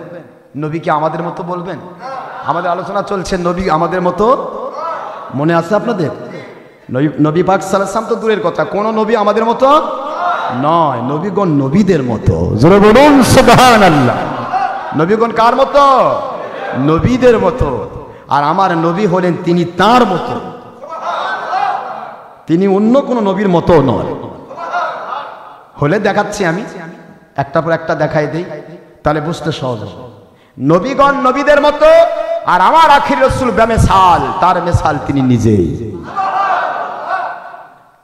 নবীকে আমাদের মতো বলবেন? আমাদের আলোচনা চলছে নবী আমাদের মতো, মনে আছে আপনাদের? নবী পাক সাল্লাল্লাহু আলাইহি ওয়াসাল্লাম তো দূরের কথা, কোন নবী আমাদের মতো নয়, নবীগণ নবীদের মতো। জোরে বলুন সুবহানাল্লাহ। নবীগণ কার মতো? নবীদের মতো। আর আমার নবী হলেন তিনি তার মতো, তিনি অন্য কোন নবীর মতো নয়। হলে দেখাচ্ছি, আমি একটা পর একটা দেখাই দেই, তাহলে বুঝতে সহজ হবে। নবীগণ নবীদের মতো, আর আমার আখির রাসূল বেমিসাল, তার মিসাল তিনি নিজেই।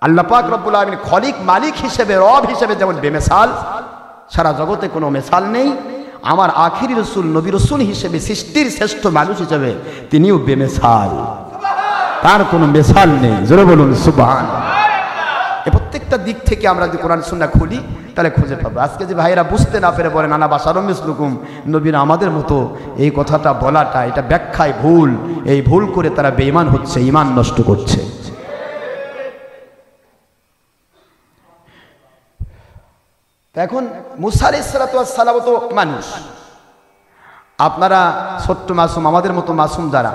আল্লাহ পাক রব্বুল আলামিন খলিক মালিক হিসেবে, রব হিসেবে যেমন বেমিসাল, সারা জগতে কোনো মিসাল নেই। আমার আখির রাসূল নবী রাসূল হিসেবে, সৃষ্টির শ্রেষ্ঠ মানুষ হিসেবে তিনিও বেমিসাল। তার কোনো মিসাল নেই। জোরে বলুন সুবহানাল্লাহ। এই প্রত্যেকটা দিক থেকে আমরা যদি কোরআন সুন্নাহ খুলি তাহলে খুঁজে পাবো। আজকে যে ভাইয়েরা বুঝতে না পেরে বলে নানা বাশারুম মিসলুকুম, নবীরা আমাদের মতো, এই কথাটা বলাটা এটা ব্যাখ্যায় ভুল। এই ভুল করে তারা বেঈমান হচ্ছে, ঈমান নষ্ট করছে। এখন মুসা আলাইহিস সালাতু ওয়াস সালাম তো মানুষ, আপনারা ছোট্ট মাসুম, আমাদের মতো মাসুম যারা,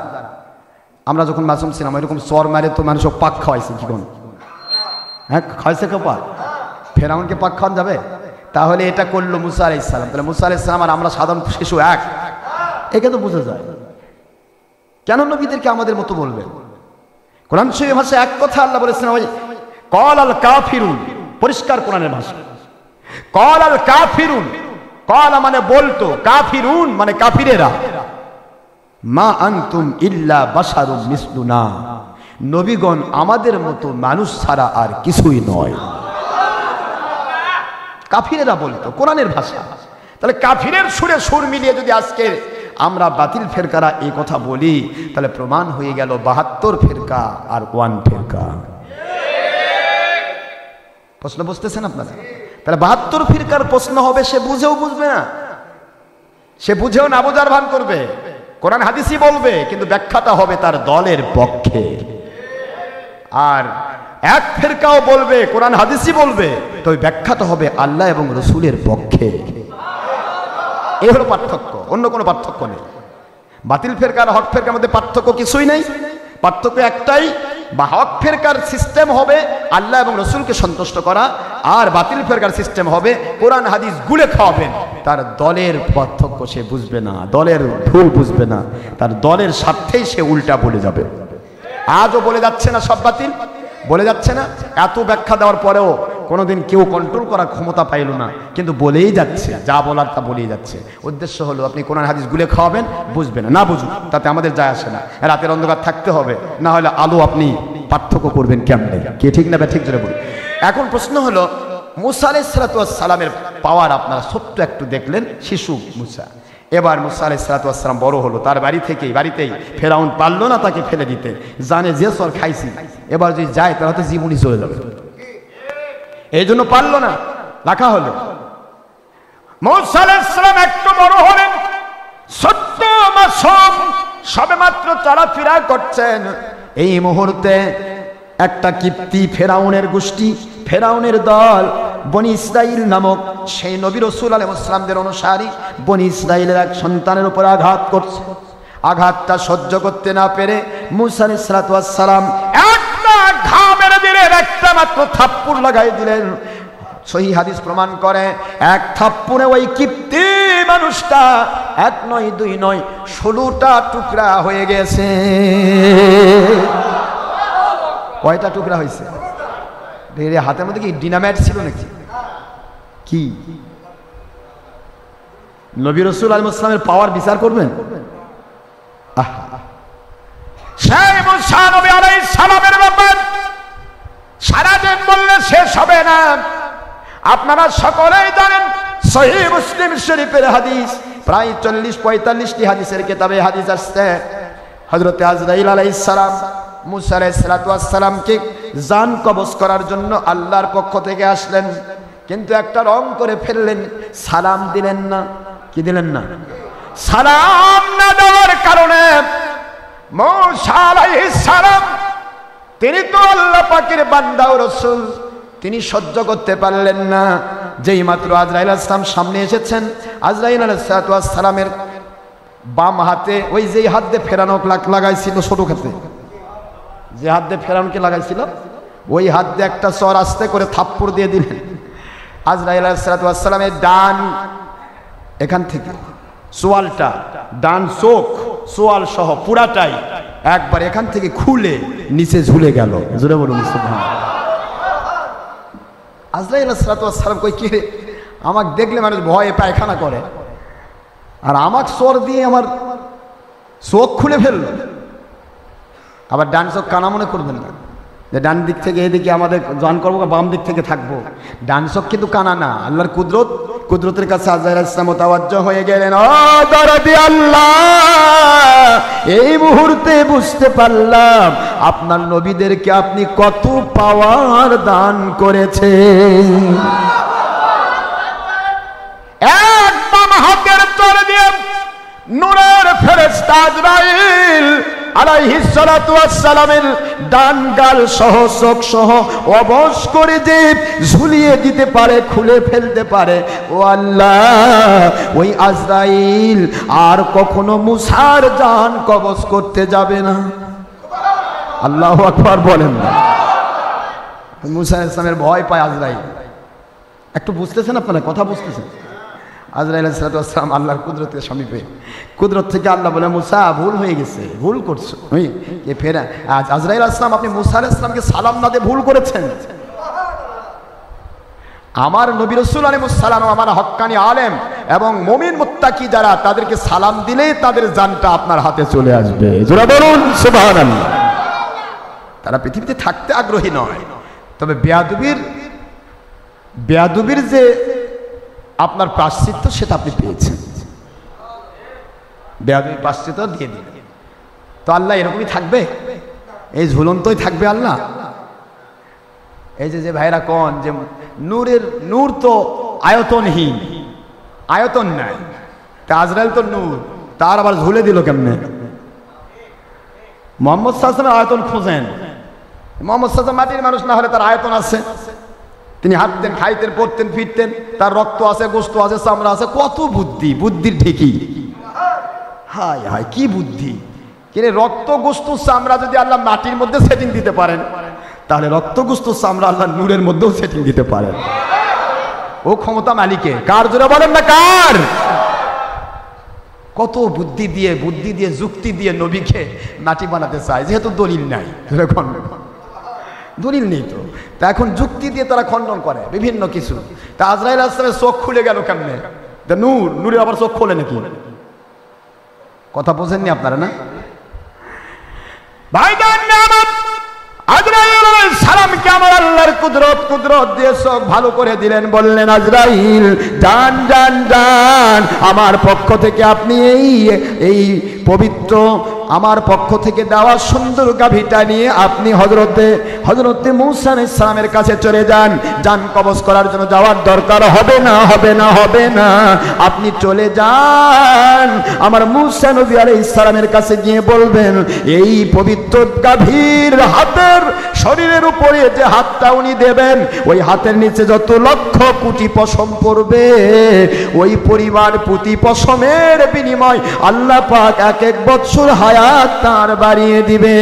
আমরা যখন মাসুম ছিলাম এরকম চর মারে তো মানুষ পাক খাওয়াইছে, কি কোন হ্যাঁ খাওয়াইছে কেউ পাক? ফেরাউনকে পাক খাওয়ান যাবে? তাহলে এটা করলো মুসা আলাইহিস সালাম। তাহলে মুসা আলাইহিস সালাম আর আমরা সাধারণ শিশু এক, একে তো বোঝা যায়। কেন নবীদেরকে আমাদের মতো বলবে? কোরআন শরীফের ভাষায় এক কথা আল্লাহ বলেছেন, ওই কল আল কাফিরুন, পরিষ্কার কোরআনের ভাষা, কল আল কাফিরুন, কল মানে বলতো, কাফিরুন মানে কাফিরেরা, মা আনতুম ইল্লা বাশারুম মিসলুনা, নবীগণ আমাদের মতো মানুষ ছাড়া আর কিছুই নয়। কাফিরেরা বলতো, কোরআনের ভাষা। তাহলে কাফিরের সুরে সুর মিলিয়ে যদি আজকে আমরা বাতিল ফেরকারা এই কথা বলি, তাহলে প্রমাণ হয়ে গেল 72 ফেরকা আর 1 ফেরকা। প্রশ্ন বুঝতেছেন আপনারা? তাহলে 72 ফিরকার প্রশ্ন হবে, সে বুঝেও বুঝবে না, সে বুঝেও না বোঝার ভান করবে, কোরআন হাদিসই বলবে কিন্তু ব্যাখ্যাটা হবে তার দলের পক্ষে। আর এক ফিরকাও বলবে কোরআন হাদিসই বলবে, তো ওই ব্যাখ্যাটা হবে আল্লাহ এবং রসুলের পক্ষে। এই হলো পার্থক্য, অন্য কোনো পার্থক্য নেই। বাতিল ফেরকা আর হক ফেরকার মধ্যে পার্থক্য কিছুই নেই। পার্থক্য একটাই, বা হক ফেরকার সিস্টেম হবে আল্লাহ এবং রসুলকে সন্তুষ্ট করা, আর বাতিল ফেরকার সিস্টেম হবে কোরআন হাদিস গুলে খাওয়াবেন। তার দলের পার্থক্য সে বুঝবে না, দলের ভুল বুঝবে না, তার দলের স্বার্থেই সে উল্টা বলে যাবে। আজও বলে যাচ্ছে না সব বাতিল, বলে যাচ্ছে না, এত ব্যাখ্যা দেওয়ার পরেও কোনোদিন কেউ কন্ট্রোল করার ক্ষমতা পাইল না, কিন্তু বলেই যাচ্ছে, যা বলার তা বলেই যাচ্ছে। উদ্দেশ্য হলো আপনি কোরআন হাদিস গুলে খাওয়াবেন, বুঝবে না, না বুঝুন, তাতে আমাদের যায় আসে না। রাতের অন্ধকার থাকতে হবে, না হলে আলো আপনি পার্থক্য করবেন কেমনে? কে ঠিক না ঠিক জোরে বলুন। এখন প্রশ্ন হলো, মুসা আলাইহিস সালাতু ওয়াস সালামের পাওয়ার আপনারা ছোট্ট একটু দেখলেন, শিশু মুসা। এবার মুসা আলাইহিস সালাতু ওয়াস সালাম বড় হলো, তার বাড়িতেই ফেরাউন পারলো না তাকে ফেলে দিতে, জানে যে সর খাইছি, এবার যদি যায় তাহলে হয়তো জীবনই চলে যাবে, এই জন্য পারলো না, রাখা হলো। মুসা আলাইহিস সালাম একটু বড় হলেন, ছোট্ট মাসুম, সবেমাত্র চলাফেরা করছেন। এই মুহূর্তে একটা কিপ্তি ফেরাউনের গোষ্ঠী, ফেরাউনের দল, বনি ইসরাইল নামক সেই নবী রাসূল আলাইহিস সালামদের অনুসারী বনি ইসরাইলের এক সন্তানের উপর আঘাত করছে। আঘাতটা সহ্য করতে না পেরে মুসা আলাইহিস সালাতু ওয়াস সালাম একটা ঘা মেরে দিলেন, একটা মাত্র থাপ্পড় লাগাই দিলেন। সহিহ হাদিস প্রমাণ করে, এক থাপ্পড়ে ওই কিপ্তি মানুষটা 1 নয় 2 নয় 16টা টুকরা হয়ে গেছে। কয়টা টুকরা হয়েছে? হাতের মধ্যে কি ডিনামাইট ছিল নাকি? কি নবী রাসূল আলাইহিস সালামের পাওয়ার বিচার করবেন? সেই মুসা নবী আলাইহিস সালামের ব্যাপার সারাদিন বললে শেষ হবে না। আপনারা সকলেই জানেন, সহিহ মুসলিম শরীফের হাদিস, প্রায় 40-45টি হাদিসের কিতাবে হাদিস আসছে, হযরত আজরাইল আলাইহিস সালাম মুসা আলাইহিস সালাতু ওয়াস সালামকে জান কবজ করার জন্য আল্লাহর পক্ষ থেকে আসলেন, কিন্তু একটা রং করে ফেললেন, সালাম দিলেন না। কি দিলেন না? সালাম না দেওয়ার কারণে মুসা আলাইহিস সালাম, তিনি তো আল্লাহ পাকের বান্দা ও রাসূল, তিনি সহ্য করতে পারলেন না। যেই মাত্র আজরাইল আলাইহিস সালাম সামনে এসেছেন, আজরাইল আলাইহিস সালামের বাম হাতে, ওই যেই হাত দিয়ে ফেরানো লাগাইছিল ছোট খাতে, যে হাত দিয়ে ফেরাউনকে লাগাইছিল, ওই হাত দিয়ে একটা চর আস্তে করে থাপ্পড় দিয়ে দিলেন। আজরাইল আলাইহিস সালামের ডান, এখান থেকে সোয়ালটা, ডান চোখ সোয়াল সহ পুরাটাই একবার এখান থেকে খুলে নিচে ঝুলে গেল। জোরে বলুন সুবহানাল্লাহ। আজরাইল আলাইহিস সালাম কই, কি রে, আমাকে দেখলে মানুষ ভয়ে পায়খানা করে, আর আমাকে চর দিয়ে আমার চোখ খুলে ফেললো। আবার ডান চোখ কানা মনে করবেন না, যে ডান দিক থেকে এদিকে আমাদের জন করবো, বাম দিক থেকে থাকবো। ডান চোখ কিন্তু কানা না, আল্লাহর কুদরতের কাছে আজরাইল আলাইহিস সালাম তাওয়াজ্জুহ হয়ে গেলেন। ও দরদি আল্লাহ, এই মুহূর্তে বুঝতে পারলাম আপনার নবীদেরকে আপনি কত পাওয়ার দান করেছেন। একদম হাতের তর দিয়ে নূরের ফেরেশতা আজরাইল আলাইহিস সালাতু ওয়াস সালামের ডান গাল সহ চোখ সহ অবশ করে যে ঝুলিয়ে দিতে পারে, খুলে ফেলতে পারে। ও আল্লাহ, ওই আজরাইল আর কখনো মুসার জান কবজ করতে যাবে না। আল্লাহু আকবার বলেন না। মুসা আলাইহিস সালামের ভয় পায় আজরাইল। একটু বুঝতেছেন আপনারা, কথা বুঝতেছেন? আজরাইল আলাইহিস সালাম আল্লাহর কুদরতের সমীপে, কুদরত থেকে আল্লাহ বলে মুসা ভুল হয়ে গেছে, ভুল করছো। ফেরা আজরাইল আলাইহিস সালাম আপনি মুসা আলাইহিস সালামকে সালাম না দিয়ে ভুল করেছেন। আমার নবী রাসূল আলাইহিস সালাম আমার হক্কানি আলেম এবং মুমিন মুত্তাকি যারা, তাদেরকে সালাম দিলেই তাদের জানটা আপনার হাতে চলে আসবে। জোরে বলুন সুবহানাল্লাহ। তারা পৃথিবীতে থাকতে আগ্রহী নয়, তবে বেয়াদবির যে আপনার প্রায়শ্চিত্ত সেটা আপনি পেয়েছেন। বেয়াদবি প্রায়শ্চিত্ত দিয়ে দিন তো আল্লাহ এরকমই থাকবে, এই ঝুলন্তই থাকবে আল্লাহ। এই যে ভাইরা কোন যে নূর তো আয়তনহীন, আয়তন নাই, তা আজরাইল তো নূর, তার আবার ঝুলে দিল কেমনে? মুহাম্মদ সাল্লাল্লাহু আলাইহি ওয়াসাল্লাম আয়তন খুঁজেন। মুহাম্মদ সাল্লাল্লাহু আলাইহি ওয়াসাল্লাম মাটির মানুষ না হলে তার আয়তন আছে, তিনি হাঁটতেন, খাইতেন, পড়তেন, ফিরতেন, তার রক্ত আছে, গোস্ত আছে, চামড়া আছে, কত বুদ্ধি, বুদ্ধির ঠিকই। হায় হায় কি বুদ্ধি! কিন্তু রক্ত গোস্ত চামড়া যদি আল্লাহ মাটির মধ্যে সেটিং দিতে পারেন, তাহলে রক্ত গোস্ত চামড়া আল্লাহ নূরের মধ্যেও সেটিং দিতে পারেন। ও ক্ষমতা মালিকে কার, জোরে বলেন না কার? কত বুদ্ধি দিয়ে যুক্তি দিয়ে নবীকে মাটি বানাতে চায়, যেহেতু দলিল নাই, দলিল নেই তো, তা এখন যুক্তি দিয়ে তারা খণ্ডন করে বিভিন্ন কিছু। তা আজরাইল আলাইহিস সালামের চোখ খুলে গেল কেমনে? নূরের আবার চোখ খোলে নাকি? কথা বোঝেননি আপনারা না ভাই? আজরাইল আলাইহিস সালামকে আমার আল্লাহর কুদরত দিয়ে চোখ ভালো করে দিলেন, বললেন আজরাইল যান যান যান, আমার পক্ষ থেকে আপনি এই পবিত্র আমার পক্ষ থেকে দেওয়া সুন্দর গাভীটা নিয়ে আপনি হযরতে মূসা আলাইহিস সালামের কাছে চলে যান। জান কবজ করার জন্য যাওয়ার দরকার হবে না, আপনি চলে যান, আমার মূসা নবী আলাইহিস সালামের কাছে গিয়ে বলবেন এই পবিত্র গাভীর হাতের শরীরের উপরে যে হাতটা উনি দেবেন, ওই হাতের নিচে যত লক্ষ কোটি পশম পড়বে, ওই পরিমাণ প্রতি পশমের বিনিময় আল্লাহ পাক এক বছর হায়াত তার বাড়িয়ে দিবে।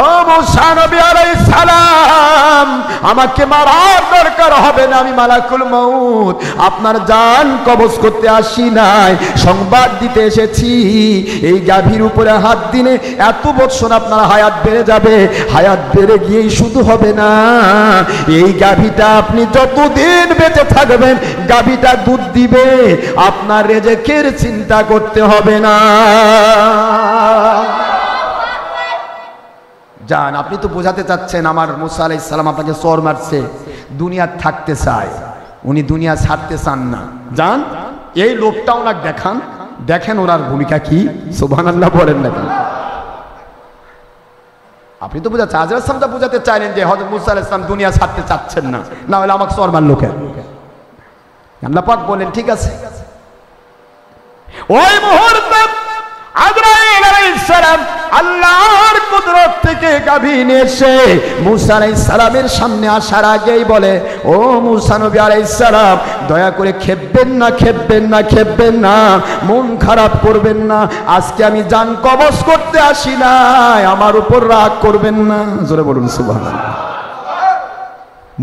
ও মূসা নবী আলাইহিস সালাম, আমাকে মারার দরকার হবে না, আমি মালাকুল মউত, আপনার জান কবজ করতে আসি নাই, সংবাদ দিতে এসেছি। এই গাভীর উপরে হাত দিলে এত বছর আপনার হায়াত বেড়ে যাবে, হায়াত বেড়ে গিয়েই শুধু হবে না, এই গাভীটা আপনি যতদিন বেঁচে থাকবেন গাভীটা দুধ দিবে, আপনার রিজেকের চিন্তা করতে হবে না। জান, আপনি তো বোঝাতে চাচ্ছেন আমার মূসা আলাইহিস সালাম আপনাকে চর মারছে, দুনিয়া থাকতে চায়, উনি দুনিয়া ছাড়তে চান না। জান, এই লোকটা ওনাকে দেখেন ওনার ভূমিকা কি, সুবহানাল্লাহ বলেন না? আপনি তো বোঝাচ্ছেন, আজরাইল সালাম বোঝাতে চাইলেন যে হযরত মূসা আলাইহিস সালাম দুনিয়া ছাড়তে চাচ্ছেন না, না হলে আমাকে চর মারলো কেন? আল্লাহ পাক বলেন ঠিক আছে। ওই মুহূর্তে আজরাইল আলাইহিস সালাম আল্লাহর কুদরত থেকে গাভী নিয়ে এসে মূসা আলাইহিস সালামের সামনে আসার আগেই বলে, ও মূসা নবী আলাইহিস সালাম, দয়া করে খেপবেন না, মন খারাপ করবেন না, আজকে আমি জান কবজ করতে আসি নাই, আমার উপর রাগ করবেন না। জোরে বলুন সুবহানাল্লাহ।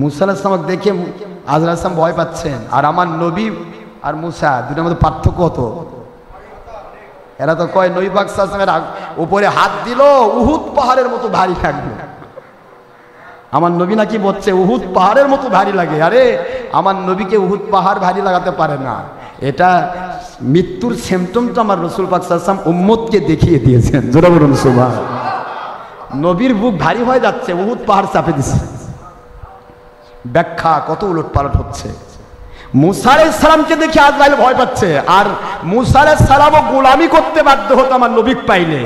মূসা আলাইহিস সালাম দেখে আজরাইল আলাইহিস সালাম ভয় পাচ্ছেন, আর আমার নবী আর মূসা দুটোর মধ্যে পার্থক্য হতো। এরা তো কয় নবী পাক সাল্লাল্লাহু আলাইহি ওয়াসাল্লামের উপরে হাত দিল উহুদ পাহাড়ের মতো ভারী থাকবে, আমার নবী নাকি বলছে উহুদ পাহাড়ের মতো ভারী লাগে। আরে আমার নবীকে উহুদ পাহাড় ভারী লাগাতে পারে না, এটা মৃত্যুর সিমটমটা আমার রাসূল পাক সাল্লাল্লাহু আলাইহি ওয়াসাল্লাম উম্মতকে দেখিয়ে দিয়েছেন। জোরে বলুন সুবহানাল্লাহ। নবীর বুক ভারী হয়ে যাচ্ছে, উহুদ পাহাড় চাপে দিচ্ছে। ব্যাখ্যা কত উলটপালট হচ্ছে। মুসা আলাইহিস সালামকে দেখে আজরাইল ভয় পাচ্ছে, আর মুসা আলাইহিস সালামও গোলামি করতে বাধ্য হতো আমার নবী পাইলে।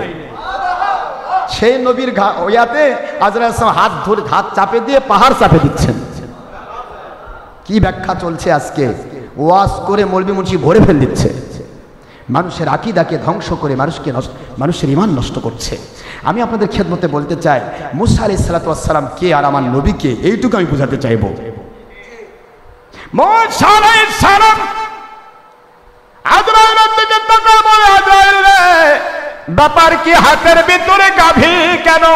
সেই নবীর ওয়াতে আজরাইল সালাম হাত ধরে হাত চাপে দিয়ে পাহাড় চাপে দিচ্ছেন। কি ব্যাখ্যা চলছে আজকে, ওয়াজ করে মৌলবি মুন্সি ভরে ফেল দিচ্ছে, মানুষের আকীদাকে ধ্বংস করে মানুষের ঈমান নষ্ট করছে। আমি আপনাদের খেদমতে বলতে চাই, মুসা আলাইহিস সালাতু ওয়াস সালাম কে আর আমার নবী কে, এইটুকু আমি বোঝাতে চাইবো। মুসা আলাইহিস সালাম আজরাইলের দিকে তাকায় বলে, আজরাইল রে, ব্যাপার কি হাতের ভিতরে গাভী কেন?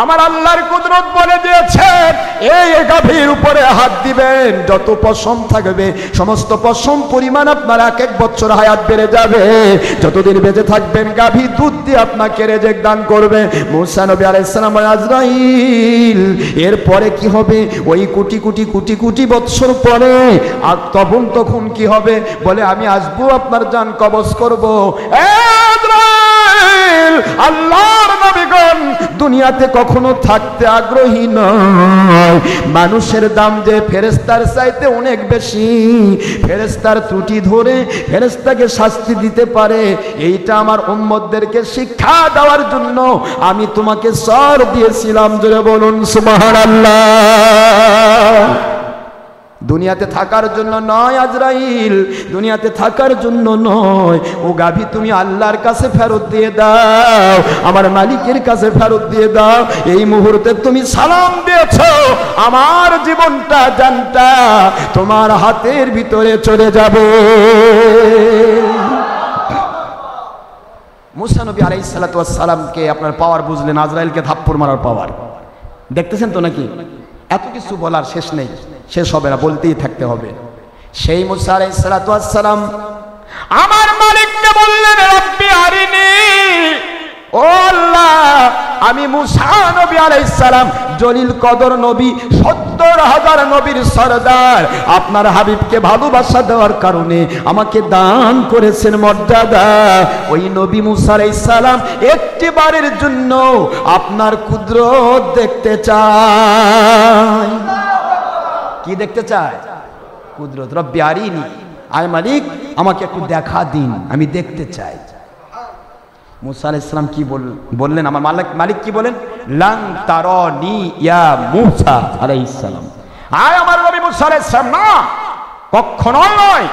আমার আল্লাহর কুদরত বলে দিয়েছে এই গাভীর উপরে হাত দিবেন, যত পশম থাকবে সমস্ত পশম পরিমাণ আপনার 1 বছর হায়াত বেড়ে যাবে। যতদিন বেঁচে থাকবেন গাভী দুধ দিয়ে আপনাকে রেজেক দান করবে। মুসা নবী আলাইহিস সালাম, আজরাইল এরপরে কি হবে? ওই কোটি কোটি কোটি কোটি বছর পরে আর তখন কি হবে? বলে আমি আসবো আপনার জান কবজ করব। আল্লাহর নবীগণ দুনিয়াতে কখনো থাকতে আগ্রহী নয়। মানুষের দাম যে ফেরেশতার চাইতে অনেক বেশি, ফেরেশতার ত্রুটি ধরে ফেরেশতাকে শাস্তি দিতে পারে, এইটা আমার উম্মতদেরকে শিক্ষা দেওয়ার জন্য আমি তোমাকে সর দিয়েছিলাম। জোরে বলুন সুবহানাল্লাহ। দুনিয়াতে থাকার জন্য নয় আজরাইল, দুনিয়াতে থাকার জন্য নয়। ও গাভী তুমি আল্লাহর কাছে ফেরত দিয়ে দাও, আমার মালিকের কাছে ফেরত দিয়ে দাও। এই মুহূর্তে তুমি সালাম দিয়েছো, আমার জীবনটা জানটা তোমার হাতের ভিতরে চলে যাবে। মুসা নবী আলাইহিস সালাতু ওয়াস সালামকে আপনার পাওয়ার বুঝলেন, আজরাইলকে থাপ্পড় মারার পাওয়ার দেখতেছেন তো নাকি? এত কিছু বলার শেষ নেই, শেষ হবে না, বলতেই থাকতে হবে। সেই মুসা আলাইহিস সালাতু ওয়াস সালাম আমার মালিককে বললেন, রব্বি আরিনি, ও আল্লাহ, আমি মুসা নবী আলাইহিস সালাম জলিল কদর নবী, 70,000 নবীর সরদার, আপনার হাবিবকে ভালোবাসা দেওয়ার কারণে আমাকে দান করেছেন মর্যাদা। ওই নবী মুসা আলাইহিস সালাম একটিবারের জন্য আপনার কুদরত দেখতে চায়। কি দেখতে চায়? কুদরত। রব্বি আরিনি, আয় মালিক আমাকে একটু দেখা দিন, আমি দেখতে চাই। মুসা আলাইহিস সালাম কি বললেন? আমার মালিক কি বলেন? লান তারানি ইয়া মুসা আলাইহিস সালাম, আয় আমার নবী মুসা আলাইহিস সালাম, না কখনোই নয়,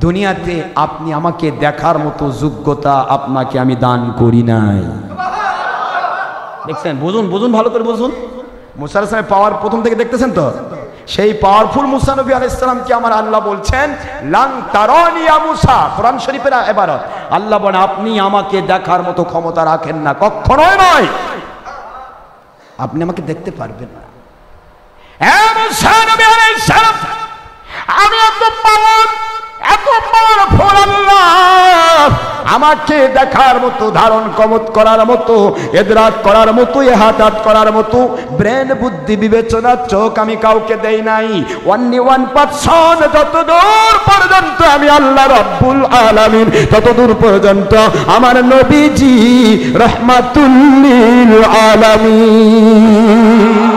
দুনিয়াতে আপনি আমাকে দেখার মতো যোগ্যতা আপনাকে আমি দান করি নাই। দেখছেন? বুঝুন ভালো করে বুঝুন। মুসা আলাইহিস সালামের পাওয়ার প্রথম থেকে দেখতেছেন তো? সেই পাওয়ারফুল মুসা নবী আলাইহিস সালামকে আমার আল্লাহ বলছেন লান তারানি ইয়া মুসা, কোরআন শরীফের ইবারত। আল্লাহ বলেন আপনি আমাকে দেখার মতো ক্ষমতা রাখেন না, কখনোই নয়, আপনি আমাকে দেখতে পারবেন না। এ মুসা নবী আলাইহিস সালাম, আমি এত পাওয়ারফুল আল্লাহ, আমাকে দেখার মতো, ধারণ করার মতো, ইদরাক করার মতো, ইহাতাত করার মতো ব্রেন, বুদ্ধি, বিবেচনা, চোখ আমি কাউকে দেই নাই। 1% যতদূর পর্যন্ত আমি আল্লাহ রাব্বুল আলামিন, ততদূর পর্যন্ত আমার নবীজি রাহমাতুল লিল আলামিন,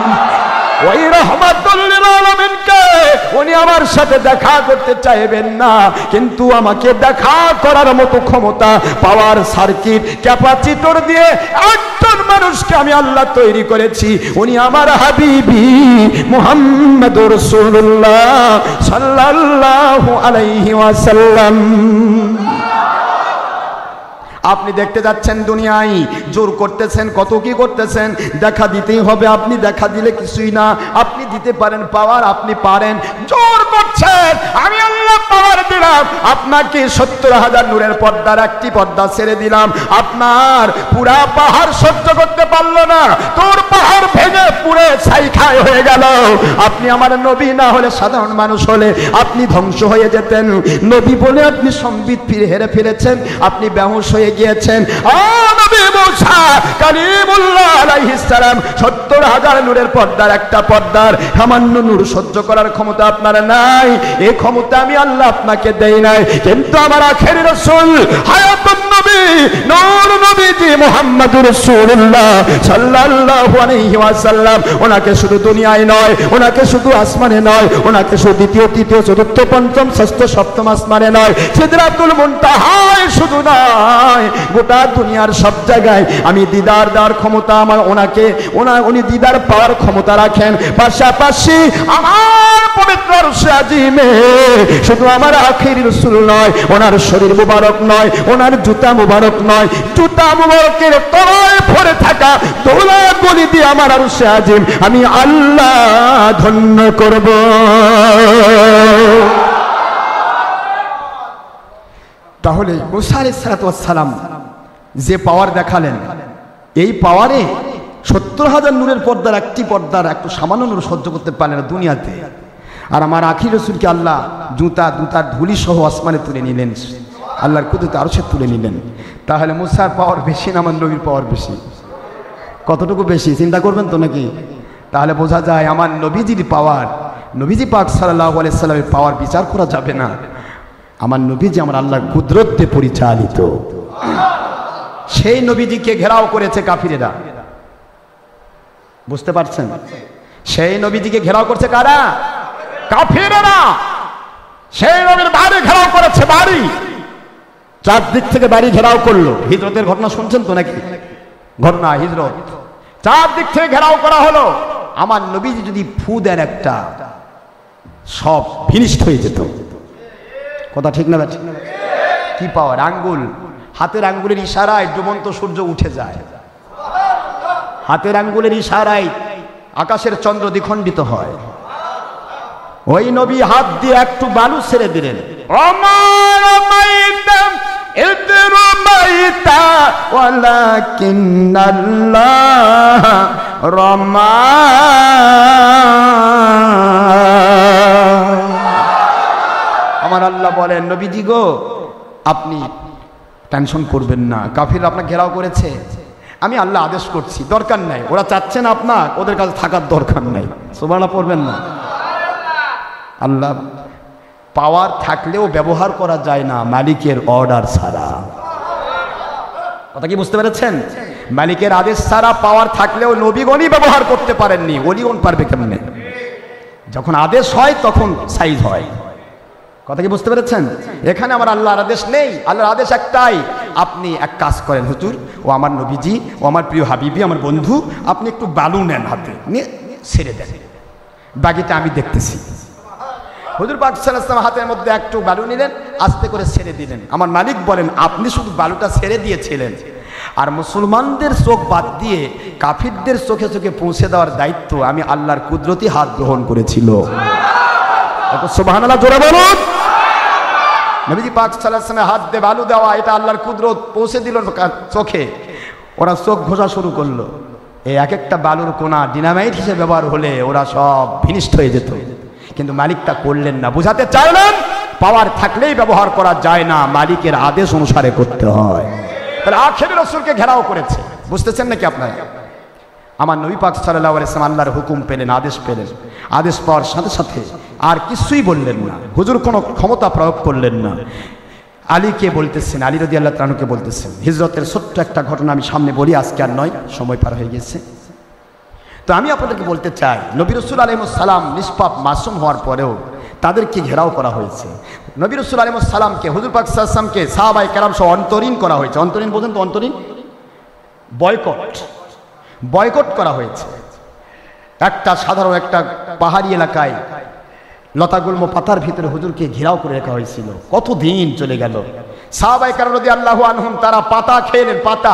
ওই রাহমাতুল লিল আলামিনকে উনি আমার সাথে দেখা করতে চাইবেন না, কিন্তু আমাকে দেখা করার মতো ক্ষমতা, পাওয়ার, সার্কিট, ক্যাপাসিটর দিয়ে একজন মানুষকে আমি আল্লাহ তৈরি করেছি। উনি আমার হাবিবি মুহাম্মদুর রাসূলুল্লাহ সাল্লাল্লাহু আলাইহি ওয়াসাল্লাম। আপনি দেখতে যাচ্ছেন দুনিয়ায়, জোর করতেছেন, কত কি করতেছেন, দেখা দিতেই হবে। আপনি দেখা দিলে কিছুই না, আপনি দিতে পারেন পাওয়ার, আপনি পারেন, জোর করছেন। আমি আল্লাহ পাওয়ার দিলাম আপনাকে, 70,000 নূরের পর্দার একটি পর্দা ছেড়ে দিলাম, আপনার পুরা পাহাড় সহ্য করতে পারলো না, তোর পাহাড় ভেঙে পুরে ছাই হয়ে গেল। আপনি আমার নবী না হলে, সাধারণ মানুষ হলে আপনি ধ্বংস হয়ে যেতেন। নবী বলে আপনি সম্বিত হেরে ফেলেছেন, আপনি বেহুশ হয়ে গিয়েছেন। নবী মুসা কালিমুল্লাহ আলাইহিস সালাম 70,000 নূরের পর্দার একটা পর্দার সামান্য নূর সহ্য করার ক্ষমতা আপনার নাই। এই ক্ষমতা আমি আল্লাহ আল্লাহ আপনাকে দেয় নাই, কিন্তু আমার আখেরি রাসূল হায়াতুন নবী নূর নবীজি মুহাম্মদুর রাসূলুল্লাহ সাল্লাল্লাহু আলাইহি ওয়াসাল্লাম, ওনাকে শুধু দুনিয়ায় নয়, ওনাকে শুধু আসমানে নয়, ওনাকে শুধু দ্বিতীয় তৃতীয় চতুর্থ পঞ্চম ষষ্ঠ সপ্তম আসমানে নয়, সিদরাতুল মুনতাহায় শুধু নয়, গোটা দুনিয়ার সব জায়গায় আমি দিদার দেওয়ার ক্ষমতা আমার ওনাকে, উনি দিদার পাওয়ার ক্ষমতা রাখেন। পাশাপাশি আমার পবিত্র আরশে আজিমে শুধু আমার আখেরি রাসূল নয়, ওনার শরীর মুবারক নয়, ওনার জুতা মুবারক নয়, জুতা মুবারকের তলায় পড়ে থাকা দোলা গলি দিয়ে আমার আরশে আজিম আমি আল্লাহ ধন্য করব। তাহলে মুসা আলাইহিস সালাম যে পাওয়ার দেখালেন, এই পাওয়ারে 70,000 নূরের পর্দার একটি পর্দার একটু সামান্য নূর সহ্য করতে পারলেন না দুনিয়াতে। আর আমার আখির রাসূলকে আল্লাহ জুতার ধুলি সহ আসমানে তুলে নিলেন, আল্লাহর কুদরতে আরশে তুলে নিলেন। তাহলে মুসার পাওয়ার বেশি না আমার নবীর পাওয়ার বেশি? কতটুকু বেশি চিন্তা করবেন তো নাকি? তাহলে বোঝা যায় আমার নবীজির পাওয়ার, নবীজি পাক সাল্লাল্লাহু আলাইহি সাল্লামের পাওয়ার বিচার করা যাবে না। আমার নবীজি আমার আল্লাহর কুদরতে পরিচালিত। সেই নবীজিকে ঘেরাও করেছে কাফিরেরা, বুঝতে পারছেন? সেই নবীজিকে ঘেরাও করছে কারা? কাফিরেরা। সেই নবীর বাড়ি ঘেরাও করেছে, বাড়ি চারদিক থেকে বাড়ি ঘেরাও করলো। হিজরতের ঘটনা শুনছেন তো নাকি? ঘটনা হিজরত, চারদিক থেকে ঘেরাও করা হলো। আমার নবীজি যদি ফু দেন একটা, সব ফিনিশড হয়ে যেত। কথা ঠিক না? কি পাওয়ার! আঙ্গুল, হাতের আঙ্গুলের ইশারায় ডুবন্ত সূর্য উঠে যায়, হাতের আঙ্গুলের ইশারায় আকাশের চন্দ্র দ্বিখণ্ডিত হয়। ওই নবী হাত দিয়ে একটু বালু ছেড়ে দিলেন, আমার আল্লাহ বলেন, নবীজি গো আপনি টেনশন করবেন না, কাফির আপনাকে ঘেরাও করেছে, আমি আল্লাহ আদেশ করছি, দরকার নাই, ওরা চাচ্ছেন আপনার, ওদের কাছে থাকার দরকার নাই। সুবহানাল্লাহ পড়বেন না? আল্লাহ পাওয়ার থাকলেও ব্যবহার করা যায় না মালিকের অর্ডার ছাড়া। কথা কি বুঝতে পেরেছেন? মালিকের আদেশ ছাড়া পাওয়ার থাকলেও নবীগণই ব্যবহার করতে পারেননি, ওলিগণ পারবে কেমনে? যখন আদেশ হয় তখন সাইজ হয়। কথা কি বুঝতে পেরেছেন? এখানে আমার আল্লাহর আদেশ নেই, আল্লাহর আদেশ একটাই, আপনি এক কাজ করেন হুজুর, ও আমার নবীজি, ও আমার প্রিয় হাবিবি, আমার বন্ধু, আপনি একটু বালু নেন, হাতে নিয়ে ছেড়ে দেন, বাকিটা আমি দেখতেছি। হুজুর পাক সাল্লাল্লাহু আলাইহি ওয়াসাল্লাম হাতের মধ্যে একটু বালু নিলেন, আস্তে করে ছেড়ে দিলেন। আমার মালিক বলেন, আপনি শুধু বালুটা ছেড়ে দিয়েছিলেন, আর মুসলমানদের চোখ বাদ দিয়ে কাফিরদের চোখে চোখে পৌঁছে দেওয়ার দায়িত্ব আমি আল্লাহর কুদরতি হাত গ্রহণ করেছিল। সুবহানাল্লাহ জোরে বলুন। নবীজি পাক সাল্লাল্লাহু আলাইহি ওয়াসাল্লাম হাত দিয়ে বালু দেওয়া, এটা আল্লাহর কুদরত, পৌঁছে দিল চোখে। ওরা চোখ ঘষা শুরু করলো, এই এক একটা বালুর কোনা ডিনামাইট হিসেবে ব্যবহার হলে ওরা সব ফিনিশড হয়ে যেত, কিন্তু মালিক তা করলেন না। বুঝাতে চাইলেন পাওয়ার থাকলেই ব্যবহার করা যায় না, মালিকের আদেশ অনুসারে করতে হয়। তাহলে আখেরি রাসূলকে ঘেরাও করেছে, বুঝতেছেন নাকি আপনারা? আমার নবী পাক সাল্লাল্লাহু আলাইহি ওয়াসাল্লাম আল্লাহর হুকুম পেলেন, আদেশ পেলেন, আদেশ পাওয়ার সাথে সাথে আর কিছুই বললেন না, হুজুর কোনো ক্ষমতা প্রয়োগ করলেন না। আলীকে বলতেছেন, আলী রাদিয়াল্লাহু তাআলা আনহুকে বলতেছেন, হিজরতের ছোট্ট একটা ঘটনা আমি সামনে বলি, আজকে আর নয়, সময় পার হয়ে গেছে। তো আমি আপনাদেরকে বলতে চাই, নবী রাসূল আলাইহিস সালাম নিষ্পাপ মাসুম হওয়ার পরেও তাদেরকে ঘেরাও করা হয়েছে। নবী রাসূল আলাইহিস সালামকে, হুজুর পাক সাল্লাল্লাহু আলাইহি ওয়াসাল্লামকে সাহাবায়ে কেরাম সহ অন্তরীণ করা হয়েছে। অন্তরীণ বোঝেন তো? অন্তরীণ বয়কট করা হয়েছে। একটা সাধারণ একটা পাহাড়ি এলাকায় লতাগুল্ম পাতার ভিতরে হুজুরকে ঘেরাও করে রাখা হয়েছিল। কতদিন চলে গেল। সাহাবায়ে কেরাম রাদিয়াল্লাহু আনহুম তারা পাতা খেলেন, পাতা।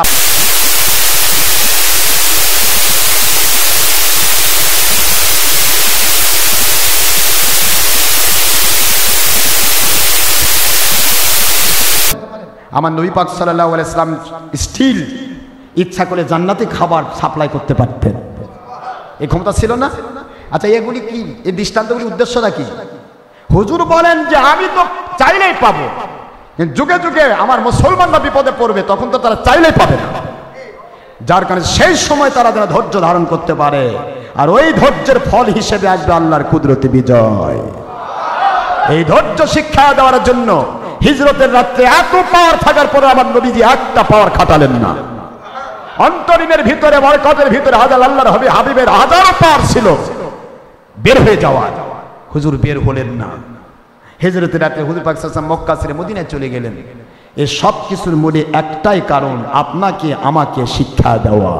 আমার নবী পাক সাল্লাল্লাহু আলাইহি ওয়াসাল্লাম স্টিল ইচ্ছা করে জান্নাতি খাবার সাপ্লাই করতে পারতেন, এই ক্ষমতা ছিল না? আচ্ছা, এগুলি কি, এই দৃষ্টান্তগুলির উদ্দেশ্যটা কি? হুজুর বলেন যে আমি তো চাইলেই পাবো, কিন্তু যুগে যুগে আমার মুসলমানরা বিপদে পড়বে, তখন তো তারা চাইলেই পাবে না। যার কারণে সেই সময় তারা যারা ধৈর্য ধারণ করতে পারে, আর ওই ধৈর্যের ফল হিসেবে আসবে আল্লাহর কুদরতি বিজয়। এই ধৈর্য শিক্ষা দেওয়ার জন্য হিজরতের রাত্রে এত পাওয়ার থাকার পরে আমার নবীজি একটা পাওয়ার খাটালেন না। অন্তরিনের ভিতরে বরকতের ভিতরে হাজার আল্লাহর হাবিবের হাজারো পাওয়ার ছিল বের হয়ে যাওয়া, হুজুর বের হলেন না। হিজরতের রাতে হুজুর পাক সাল্লাল্লাহু আলাইহি ওয়াসাল্লাম মক্কা ছেড়ে মদিনায় চলে গেলেন। এই সব কিছুর মূলে একটাই কারণ, আপনাকে আমাকে শিক্ষা দেওয়া।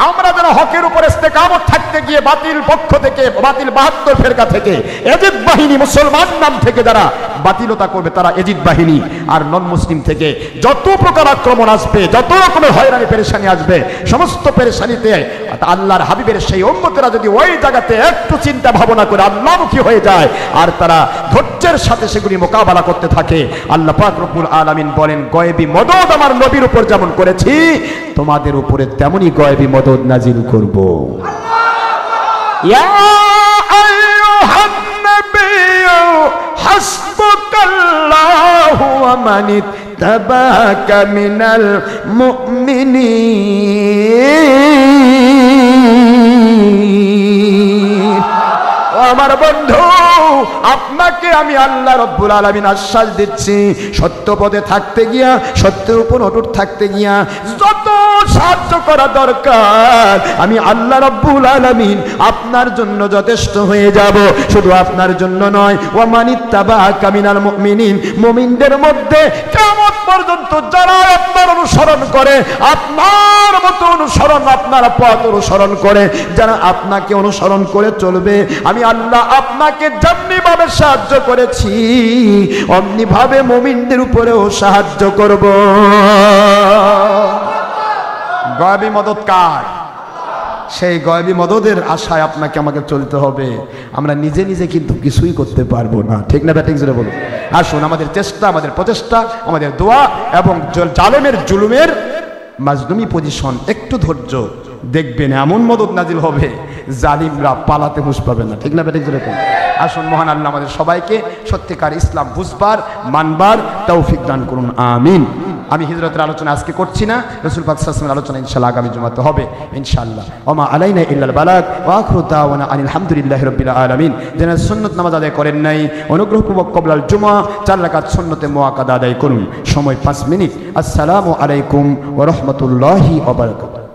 আমরা যেন হকের উপর ইস্তেকামত থাকতে গিয়ে বাতিল পক্ষ থেকে, বাতিল 72 ফেরকা থেকে, এজিদ বাহিনী মুসলমান নাম থেকে যারা বাতিলতা করবে তারা এজিদ বাহিনী, আর নন মুসলিম থেকে যত প্রকার আক্রমণ আসবে, যত রকমের হয়রানি পেরেশানি আসবে, সমস্ত পেরেশানিতে আল্লাহর হাবিবের সেই উম্মতেরা যদি ওই জায়গাতে একটু চিন্তা ভাবনা করে আল্লাহমুখী হয়ে যায় আর তারা ধৈর্যের সাথে সেগুলি মোকাবেলা করতে থাকে, আল্লাহ পাক রব্বুল আলামিন বলেন, গয়বী মদদ আমার নবীর উপর যেমন করেছি তোমাদের উপরে তেমনি গয়বী মদদ নাজিল করব। ইয়া আইয়ুহান নাবিয়্যু হাসবুকাল্লাহু ওয়া মান ইত্তাবা'আকা মিনাল মুমিনিন। আমার বন্ধু, আপনাকে আমি আল্লাহ রব্বুল আলামিন আশ্বাস দিচ্ছি, সত্য পথে থাকতে গিয়া, সত্যের উপর অটুট থাকতে গিয়া যত সাহায্য করা দরকার আমি আল্লাহ রব্বুল আলামিন আপনার জন্য যথেষ্ট হয়ে যাব। শুধু আপনার জন্য নয়, ওয়া মান ইত্তাবা'আকা মিনাল মুমিনিন, মুমিনদের মধ্যে কিয়ামত পর্যন্ত যারা আপনার অনুসরণ করে, আপনার মতো অনুসরণ, আপনার পথ অনুসরণ করে, যারা আপনাকে অনুসরণ করে চলবে, আমি আল্লাহ আপনাকে যেমনি ভাবে সাহায্য করেছি অমনি ভাবে মুমিনদের উপরেও সাহায্য করব। গয়বী মদদ কার? সেই গয়বী মদদের আশায় আপনাকে আমাকে চলতে হবে। আমরা নিজে নিজে কিন্তু কিছুই করতে পারবো না, ঠিক না ব্যাটিং জোরে বলুন। আসুন, আমাদের চেষ্টা, আমাদের প্রচেষ্টা, আমাদের দোয়া এবং জালেমের জুলুমের মাজলুমি পজিশন, একটু ধৈর্য, দেখবেন এমন মদদ নাজিল হবে জালিমরা পালাতে হুঁশ পাবে না, ঠিক না ব্যাটিং জোরে বলুন। আসুন, মহান আল্লাহ আমাদের সবাইকে সত্যিকার ইসলাম বুঝবার, মানবার তৌফিক দান করুন, আমিন। আমি হিজরতের আলোচনা আজকে করছি না, রাসূল পাক সাল্লাল্লাহু আলাইহি ওয়াসাল্লামের আলোচনা ইনশাআল্লাহ আগামী জুমাতে হবে ইনশাআল্লাহ। ওমা আলাইনা ইল্লাল বালাগ ওয়া আখিরু দাওয়ানা আনিল হামদুলিল্লাহি রাব্বিল আলামিন। যারা সুন্নাত নামাজ আদায় করেন নাই, অনুগ্রহপূর্বক ক্বাবলাল জুমা 4 রাকাত সুন্নতে মুআক্কাদা আদায় করুন। সময় 5 মিনিট। আসসালামু আলাইকুম ওয়া রাহমাতুল্লাহি ওয়া বারাকাতুহু।